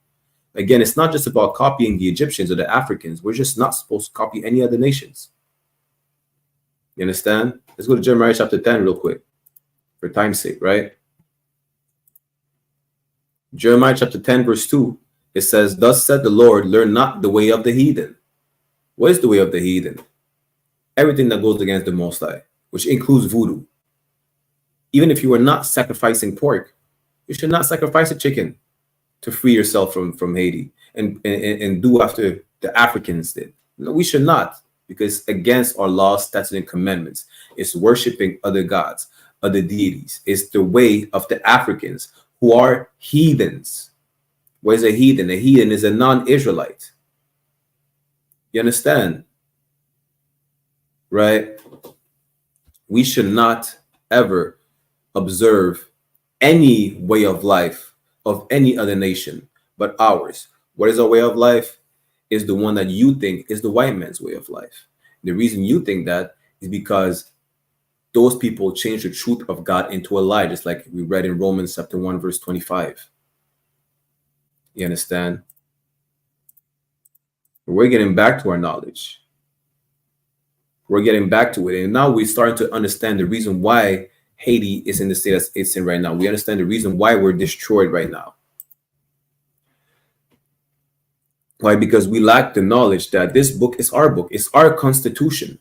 I: Again, it's not just about copying the Egyptians or the Africans. We're just not supposed to copy any other nations. You understand? Let's go to Jeremiah chapter 10 real quick, for time's sake, right? Jeremiah chapter 10, verse 2, it says, thus said the Lord, learn not the way of the heathen. What is the way of the heathen? Everything that goes against the Most High, which includes voodoo. Even if you are not sacrificing pork, you should not sacrifice a chicken to free yourself from Haiti and do after the Africans did. No, we should not, because against our laws, statutes, and commandments. It's worshiping other gods, other deities. It's the way of the Africans who are heathens. What is a heathen? A heathen is a non-Israelite. You understand? Right? We should not ever observe any way of life of any other nation but ours. What is our way of life? Is the one that you think is the white man's way of life. The reason you think that is because those people change the truth of God into a lie, just like we read in Romans chapter 1, verse 25. You understand? We're getting back to our knowledge. we're getting back to it. And now we're starting to understand the reason why Haiti is in the state that it's in right now. We understand the reason why we're destroyed right now. Why? Because we lack the knowledge that this book is our book. It's our constitution.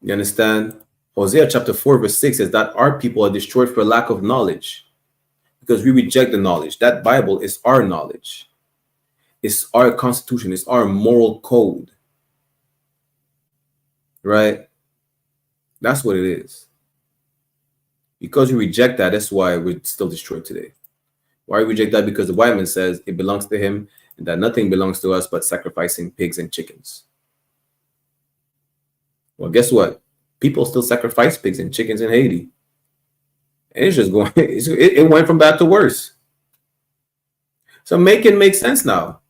I: You understand? Hosea chapter 4 verse 6 says that our people are destroyed for lack of knowledge, because we reject the knowledge. That Bible is our knowledge. It's our constitution. It's our moral code. Right? That's what it is. Because we reject that, that's why we're still destroyed today. Why we reject that? Because the white man says it belongs to him and that nothing belongs to us but sacrificing pigs and chickens. Well, guess what? People still sacrifice pigs and chickens in Haiti. And it's just going, it went from bad to worse. So make it make sense now.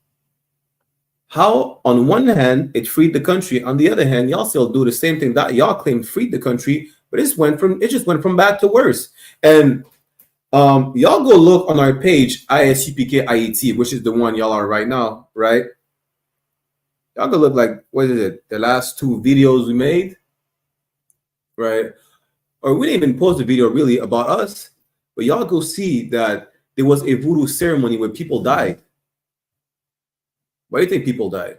I: How, on one hand, it freed the country. On the other hand, y'all still do the same thing that y'all claim freed the country, but it just went from bad to worse. And y'all go look on our page, I.S.U.P.K, which is the one y'all are right now, right? Y'all go look like, what is it? The last 2 videos we made, right? Or we didn't even post a video really about us, but y'all go see that there was a voodoo ceremony where people died. Why do you think people died?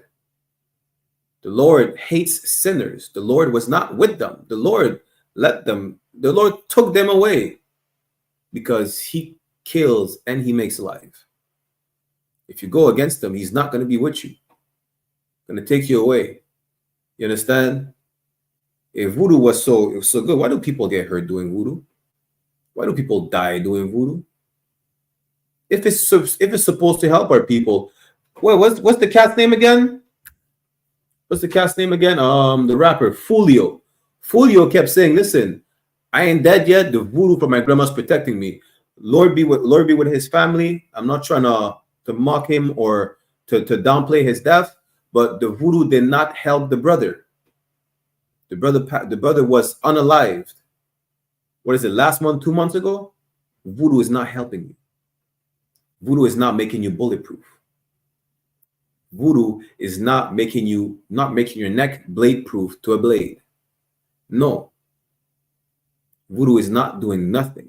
I: The Lord hates sinners. The Lord was not with them. The Lord let them, the Lord took them away because he kills and he makes alive. If you go against him, he's not going to be with you. Going to take you away. You understand? If voodoo was so good, why do people get hurt doing voodoo? Why do people die doing voodoo? If it's supposed to help our people, well, what's the cat's name again? What's the cat's name again? The rapper Fulio. Fulio kept saying, "Listen, I ain't dead yet. The voodoo from my grandma's protecting me. Lord be with his family. I'm not trying to mock him or to downplay his death, but the voodoo did not help the brother. The brother was unalived. What is it? Last month, 2 months ago? Voodoo is not helping you. Voodoo is not making you bulletproof. Voodoo is not making your neck blade proof to a blade. No. Voodoo is not doing nothing.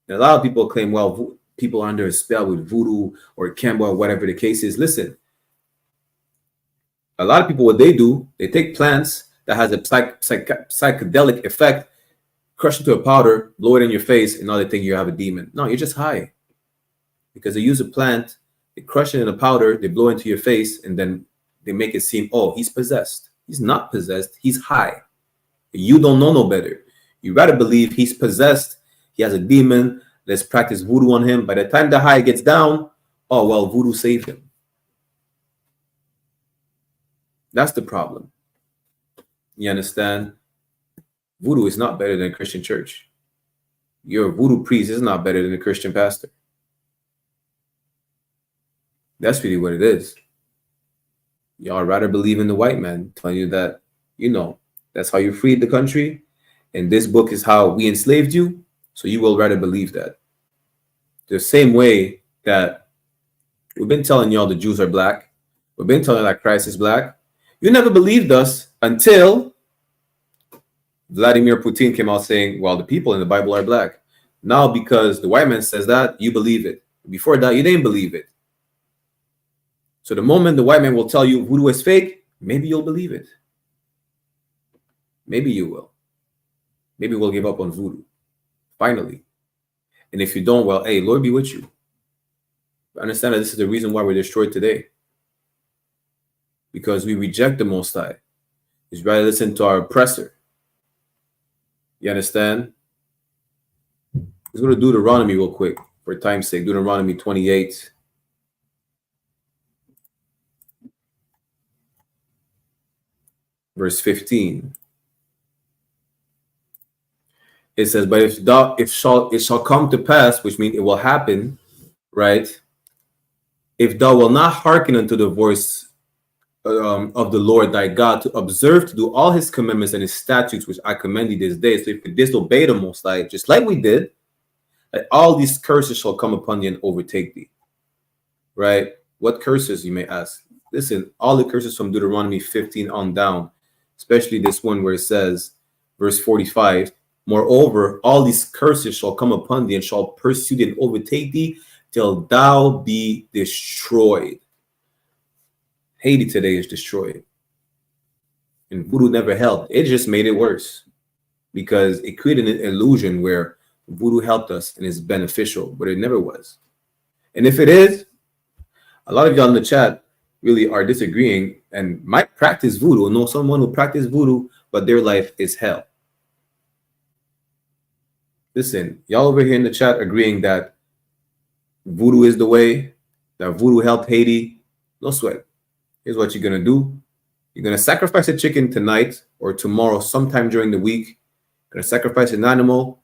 I: And a lot of people claim, well, people are under a spell with voodoo or Kemba or whatever the case is. Listen, a lot of people, what they do, they take plants that has a psychedelic effect, crush it to a powder, blow it in your face, and now they think you have a demon. No, you're just high. Because they use a plant, they crush it in a powder, they blow it into your face, and then they make it seem, oh, he's possessed. He's not possessed, he's high. You don't know no better. You rather believe he's possessed, he has a demon, let's practice voodoo on him. By the time the high gets down, oh, well, voodoo saved him. That's the problem. You understand? Voodoo is not better than a Christian church. Your voodoo priest is not better than a Christian pastor. That's really what it is. Y'all rather believe in the white man telling you that, you know, that's how you freed the country, and this book is how we enslaved you, so you will rather believe that. The same way that we've been telling y'all the Jews are black, we've been telling you that Christ is black. You never believed us until Vladimir Putin came out saying, well, the people in the Bible are black. Now, because the white man says that, you believe it. Before that, you didn't believe it. So the moment the white man will tell you voodoo is fake, maybe you'll believe it. Maybe you will. Maybe we'll give up on voodoo. Finally. And if you don't, well, hey, Lord be with you. Understand that this is the reason why we're destroyed today. Because we reject the Most High. We'd rather listen to our oppressor. You understand? Let's go to Deuteronomy real quick for time's sake. Deuteronomy 28. Verse 15. It says, but it shall come to pass, which means it will happen, right? If thou wilt not hearken unto the voice of the Lord thy God, to observe to do all his commandments and his statutes which I command thee this day. So if you disobey the Most High, just like we did, that all these curses shall come upon thee and overtake thee. Right? What curses, you may ask? Listen, all the curses from Deuteronomy 15 on down, especially this one where it says, verse 45, moreover, all these curses shall come upon thee and shall pursue thee and overtake thee till thou be destroyed. Haiti today is destroyed. And voodoo never helped. It just made it worse because it created an illusion where voodoo helped us and is beneficial, but it never was. And if it is, a lot of y'all in the chat really are disagreeing and might practice voodoo, know someone who practice voodoo, but their life is hell. Listen, y'all over here in the chat agreeing that voodoo is the way, that voodoo helped Haiti. No sweat. Here's what you're going to do. You're going to sacrifice a chicken tonight or tomorrow, sometime during the week. You're going to sacrifice an animal.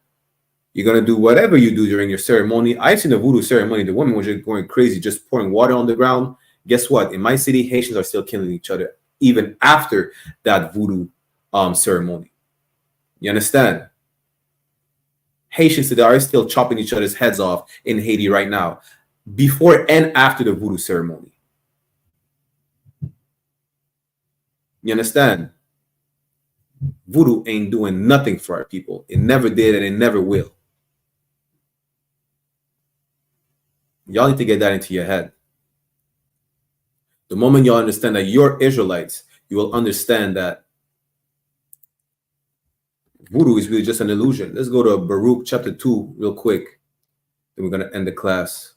I: You're going to do whatever you do during your ceremony. I've seen a voodoo ceremony. The women were just going crazy, just pouring water on the ground. Guess what? In my city, Haitians are still killing each other, even after that voodoo ceremony. You understand? Haitians today are still chopping each other's heads off in Haiti right now, before and after the voodoo ceremony. You understand? Voodoo ain't doing nothing for our people. It never did and it never will. Y'all need to get that into your head. The moment y'all understand that you're Israelites, you will understand that voodoo is really just an illusion. Let's go to Baruch chapter 2 real quick. Then we're going to end the class.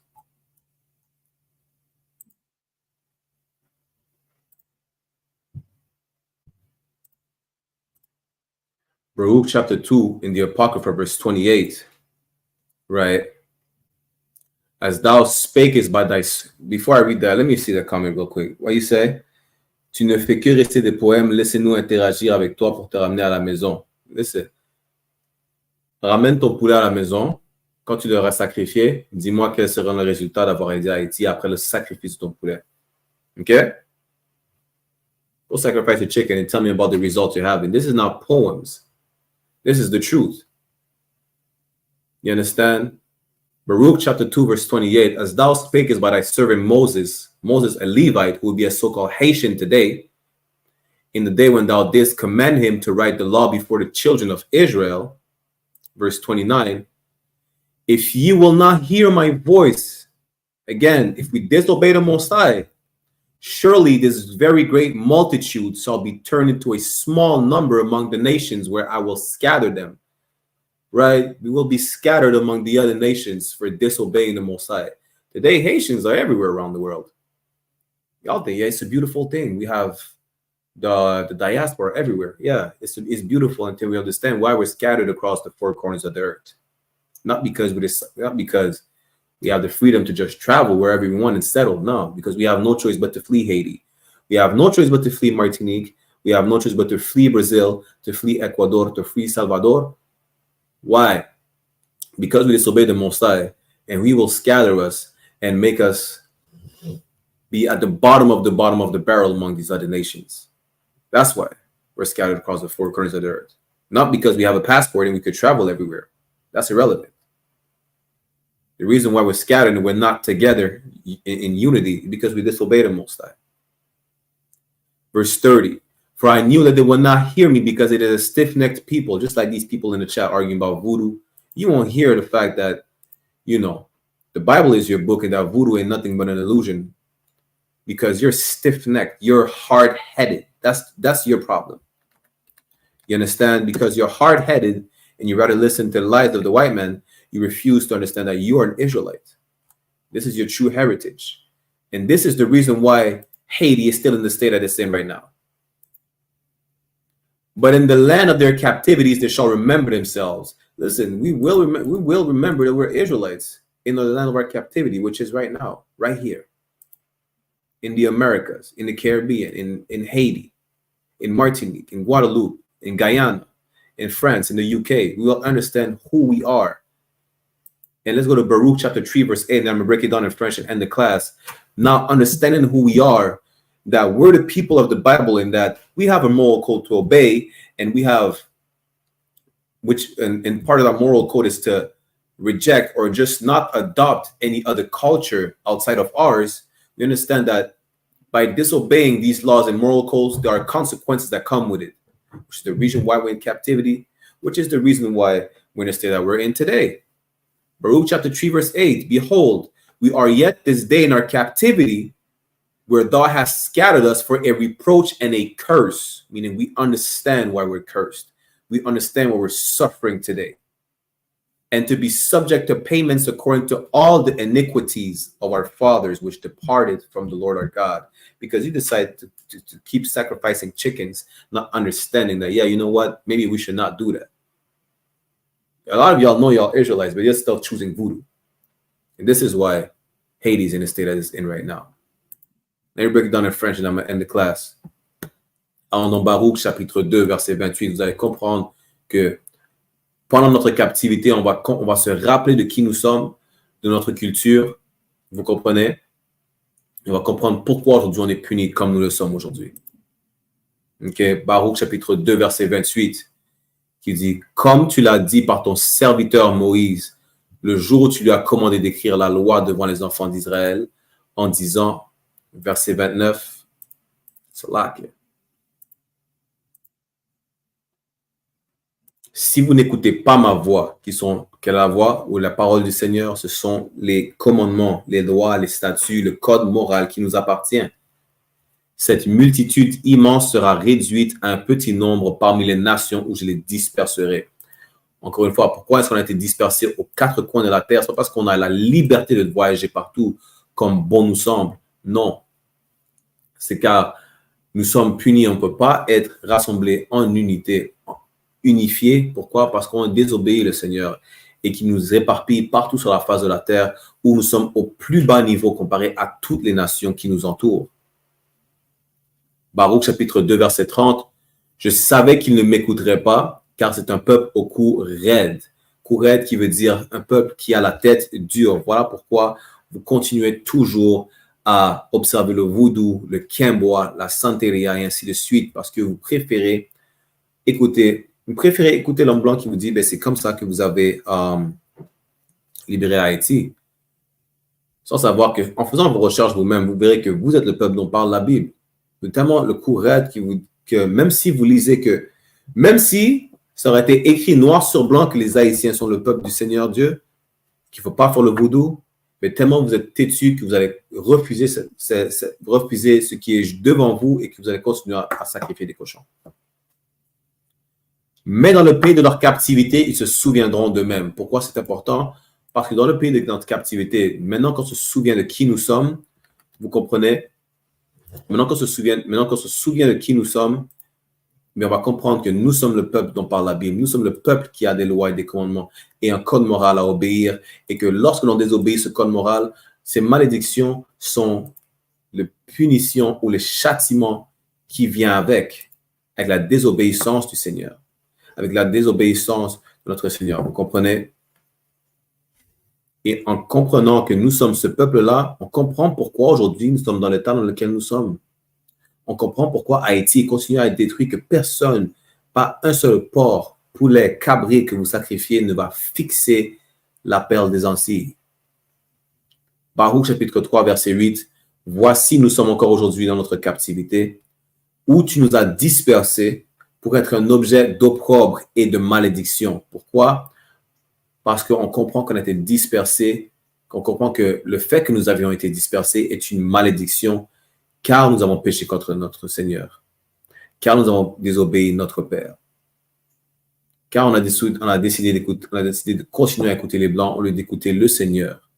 I: Baruch chapter 2 in the Apocrypha, verse 28, right? As thou spakest by thy... Before I read that, let me see the comment real quick. What you say? Tu ne fais que rester des poèmes, laissez-nous interagir avec toi pour te ramener à la maison. Listen. Ramène ton poulet à la maison. Quand tu l'auras sacrifié, dis-moi quel sera le résultat d'avoir aidé Haïti après le sacrifice de ton poulet. Okay? Go sacrifice a chicken and tell me about the results you're having. This is not poems. This is the truth. You understand? Baruch chapter 2, verse 28, as thou spakest by thy servant Moses, Moses a Levite, who would be a so-called Haitian today, in the day when thou didst command him to write the law before the children of Israel, verse 29, if ye will not hear my voice, again, if we disobey the Most High, surely this very great multitude shall be turned into a small number among the nations where I will scatter them. Right? We will be scattered among the other nations for disobeying the Most High. Today, Haitians are everywhere around the world. Y'all think, yeah, it's a beautiful thing. We have the diaspora everywhere. Yeah, it's beautiful until we understand why we're scattered across the four corners of the earth. Not because we have the freedom to just travel wherever we want and settle. No, because we have no choice but to flee Haiti. We have no choice but to flee Martinique. We have no choice but to flee Brazil, to flee Ecuador, to flee Salvador. Why? Because we disobey the Most High, and we will scatter us and make us be at the bottom of the barrel among these other nations. That's why we're scattered across the four corners of the earth. Not because we have a passport and we could travel everywhere. That's irrelevant. The reason why we're scattered and we're not together in unity is because we disobey the Most High. Verse 30. For I knew that they would not hear me because it is a stiff-necked people, just like these people in the chat arguing about voodoo. You won't hear the fact that, you know, the Bible is your book and that voodoo ain't nothing but an illusion because you're stiff-necked, you're hard-headed. That's your problem. You understand? Because you're hard-headed and you rather listen to the lies of the white man, you refuse to understand that you are an Israelite. This is your true heritage. And this is the reason why Haiti is still in the state that it's in right now. But in the land of their captivities, they shall remember themselves. Listen, we will remember that we're Israelites in the land of our captivity, which is right now, right here, in the Americas, in the Caribbean, in Haiti, in Martinique, in Guadeloupe, in Guyana, in France, in the UK. We will understand who we are. And let's go to Baruch chapter 3, verse 8, and I'm going to break it down in French and end the class. Now, understanding who we are, that we're the people of the Bible and that we have a moral code to obey, and we have, and part of that moral code is to reject or just not adopt any other culture outside of ours. We understand that by disobeying these laws and moral codes, there are consequences that come with it, which is the reason why we're in captivity, which is the reason why we're in the state that we're in today. Baruch chapter 3, verse 8, behold, we are yet this day in our captivity, where thou hast scattered us for a reproach and a curse, meaning we understand why we're cursed. We understand why we're suffering today. And to be subject to payments according to all the iniquities of our fathers, which departed from the Lord our God, because you decided to keep sacrificing chickens, not understanding that, yeah, you know what, maybe we should not do that. A lot of y'all know y'all Israelites, but you're still choosing voodoo. And this is why Haiti is in the state that it's in right now. Let me break it down in French and I'm going to end the class. En Baruch chapitre 2, verset 28, vous allez comprendre que pendant notre captivité, on va se rappeler de qui nous sommes, de notre culture. Vous comprenez? On va comprendre pourquoi aujourd'hui on est puni comme nous le sommes aujourd'hui. Ok, Baruch chapitre 2, verset 28, qui dit, comme tu l'as dit par ton serviteur Moïse, le jour où tu lui as commandé d'écrire la loi devant les enfants d'Israël, en disant, verset 29, c'est là que si vous n'écoutez pas ma voix, quelle est la voix ou la parole du Seigneur, ce sont les commandements, les lois, les statuts, le code moral qui nous appartient. Cette multitude immense sera réduite à un petit nombre parmi les nations où je les disperserai. Encore une fois, pourquoi est-ce qu'on a été dispersés aux quatre coins de la terre? Ce n'est pas parce qu'on a la liberté de voyager partout comme bon nous semble. Non. C'est car nous sommes punis, on ne peut pas être rassemblés en unité, unifiés. Pourquoi? Parce qu'on désobéit le Seigneur et qu'il nous éparpille partout sur la face de la terre où nous sommes au plus bas niveau comparé à toutes les nations qui nous entourent. Baruch chapitre 2 verset 30, je savais qu'ils ne m'écouteraient pas car c'est un peuple au cou raide. Cou raide qui veut dire un peuple qui a la tête dure. Voilà pourquoi vous continuez toujours à observer le vaudou, le quimbois, la santeria et ainsi de suite parce que vous préférez écouter l'homme blanc qui vous dit, ben, c'est comme ça que vous avez libéré Haïti. Sans savoir qu'en faisant vos recherches vous-même, vous verrez que vous êtes le peuple dont parle la Bible. Notamment le coup raide que même si vous lisez que, même si ça aurait été écrit noir sur blanc que les Haïtiens sont le peuple du Seigneur Dieu, qu'il ne faut pas faire le vaudou, mais tellement vous êtes têtus que vous allez refuser ce qui est devant vous et que vous allez continuer à sacrifier des cochons. Mais dans le pays de leur captivité, ils se souviendront d'eux-mêmes. Pourquoi c'est important? Parce que dans le pays de notre captivité, maintenant qu'on se souvient de qui nous sommes, vous comprenez? Maintenant qu'on se souvient de qui nous sommes, mais on va comprendre que nous sommes le peuple dont parle la Bible. Nous sommes le peuple qui a des lois et des commandements et un code moral à obéir. Et que lorsque l'on désobéit ce code moral, ces malédictions sont les punitions ou les châtiments qui viennent avec la désobéissance du Seigneur, avec la désobéissance de notre Seigneur. Vous comprenez? Et en comprenant que nous sommes ce peuple-là, on comprend pourquoi aujourd'hui nous sommes dans l'état dans lequel nous sommes. On comprend pourquoi Haïti continue à être détruit, que personne, pas un seul porc, poulet, cabré que vous sacrifiez ne va fixer la perle des Antilles. Baruch chapitre 3, verset 8. Voici, nous sommes encore aujourd'hui dans notre captivité, où tu nous as dispersés pour être un objet d'opprobre et de malédiction. Pourquoi? Parce qu'on comprend qu'on a été dispersés, qu'on comprend que le fait que nous avions été dispersés est une malédiction, car nous avons péché contre notre Seigneur, car nous avons désobéi notre Père, car on a décidé de continuer à écouter les Blancs au lieu d'écouter le Seigneur,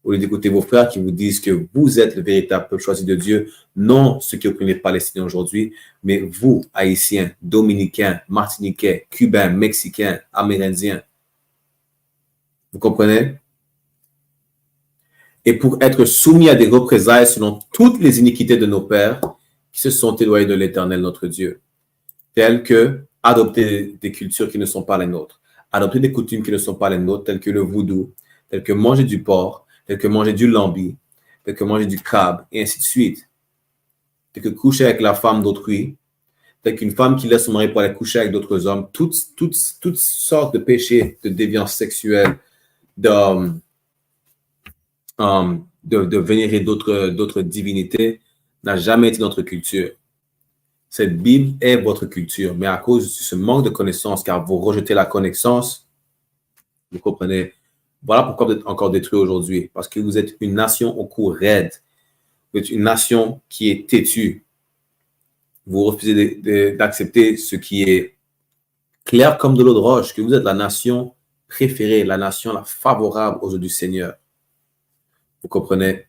I: au lieu d'écouter vos frères qui vous disent que vous êtes le véritable peuple choisi de Dieu, non ceux qui oppriment les Palestiniens aujourd'hui, mais vous, Haïtiens, Dominicains, Martiniquais, Cubains, Mexicains, Amérindiens. Vous comprenez? Et pour être soumis à des représailles selon toutes les iniquités de nos pères qui se sont éloignés de l'Éternel notre Dieu, telles que adopter des cultures qui ne sont pas les nôtres, adopter des coutumes qui ne sont pas les nôtres, telles que le vaudou, telles que manger du porc, telles que manger du lambi, telles que manger du crabe, et ainsi de suite, telles que coucher avec la femme d'autrui, telles qu'une femme qui laisse son mari pour aller coucher avec d'autres hommes, toutes sortes de péchés, de déviance sexuelle, de vénérer d'autres divinités, n'a jamais été notre culture. Cette Bible est votre culture, mais à cause de ce manque de connaissance, car vous rejetez la connaissance, vous comprenez, voilà pourquoi vous êtes encore détruits aujourd'hui, parce que vous êtes une nation au cou raide, vous êtes une nation qui est têtue. Vous refusez d'accepter ce qui est clair comme de l'eau de roche, que vous êtes la nation préférée, la nation la favorable aux yeux du Seigneur. Vous comprenez?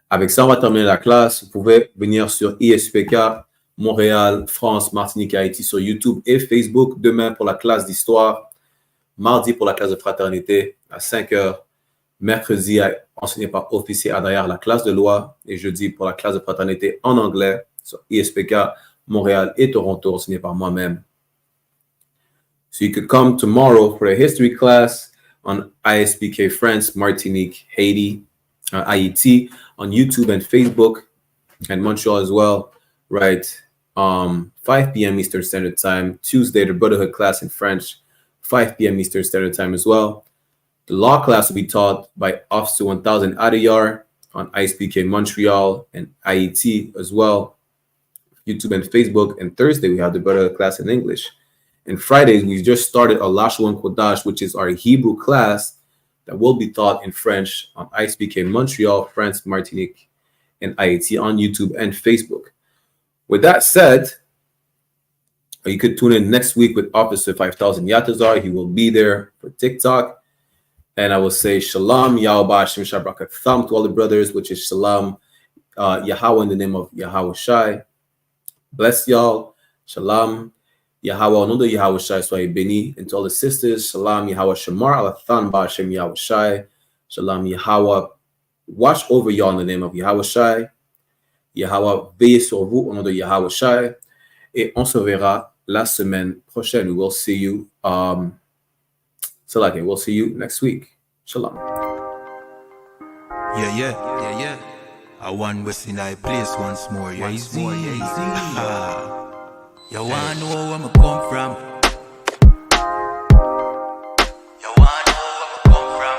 I: Avec ça, on va terminer la classe. Vous pouvez venir sur I.S.U.P.K, Montréal, France, Martinique, Haïti sur YouTube et Facebook. Demain pour la classe d'histoire. Mardi pour la classe de fraternité à 5h. Mercredi enseigné par officier à derrière la classe de loi. Et jeudi pour la classe de fraternité en anglais sur I.S.U.P.K, Montréal et Toronto enseigné par moi-même. So you could come tomorrow for a history class on I.S.U.P.K France, Martinique, Haiti, Haiti, on YouTube and Facebook, and Montreal as well, right? 5 p.m. Eastern Standard Time. Tuesday, the Brotherhood class in French, 5 p.m. Eastern Standard Time as well. The law class will be taught by Officer 1000 Adayar on I.S.U.P.K Montreal and Haiti as well, YouTube and Facebook. And Thursday, we have the Brotherhood class in English. And Fridays, we just started a Lashuan Kodash, which is our Hebrew class that will be taught in French on I.S.U.P.K Montreal, France, Martinique, and Haiti on YouTube and Facebook. With that said, you could tune in next week with Officer 5000 Yatazar. He will be there for TikTok. And I will say Shalom, Yahweh, Shem Shabrak to all the brothers, which is Shalom, Yahweh in the name of Yahweh Shai. Bless y'all. Shalom. Yahweh, au nom de Yahweh Shai, soyez bénis. And to all the sisters, Shalom, Yahweh Shamar, Alathan Ba'ashem Yahweh Shai. Shalom, Yahweh, watch over y'all in the name of Yahweh Shai. Yahweh, veillez sur vous au nom de Yahweh Shai. Et on se verra la semaine prochaine. We will see you, we'll see you next week. Shalom.
J: Yeah. I want West in I place once more. Yeah, easy. You wanna know where I come from? You wanna know where I come from?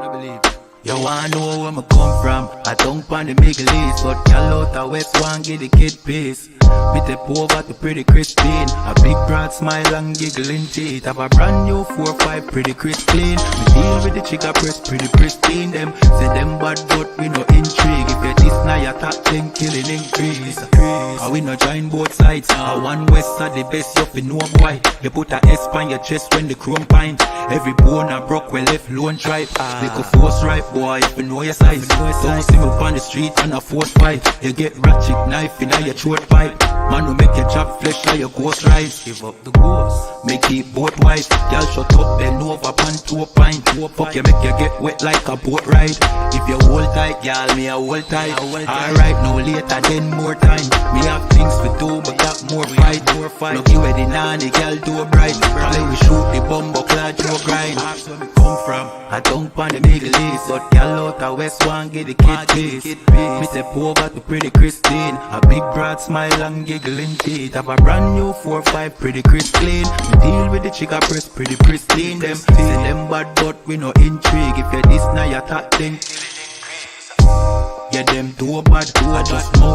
J: I believe. You wanna know where I come from? I don't pan the Middle East, but y'all out the West one get the kid peace. Me step over to pretty Christine. A big broad smile and giggling teeth. Have a brand new 4-5 pretty Christine. Me deal with the chica press pretty pristine. Them say them bad but we no intrigue. If you this now you top 10 killing increase. And we no join both sides. One West are the best you fi know boy. You put a S on your chest when the chrome pint. Every bone a broke when left lone tribe. They could force right boy if you know your size. Don't see me on the street and a force fight. You get ratchet knife in your throat pipe. Man will make your chop flesh like your ghost rise. Give up the ghost, make it both wise. Y'all shut up, bend over, pan to a pint. Fuck you, make you get wet like a boat ride. If you hold tight, y'all, me a hold tight. Alright, no later, then more time. Me have things to do, but got more fight. Look you at the nanny, y'all do a bright. Then we shoot the bumbo clad to a grind. That's where we come from. I don't pan the Middle East, but y'all out the West one get the kid piece. Me step over to pretty Christine. A big broad smile and giggling teeth. Have a brand new 4-5 pretty crisp clean. Me deal with the chica press pretty pristine. Them say them bad but we no intrigue. If you this now you talk then. Yeah them too bad, I just know.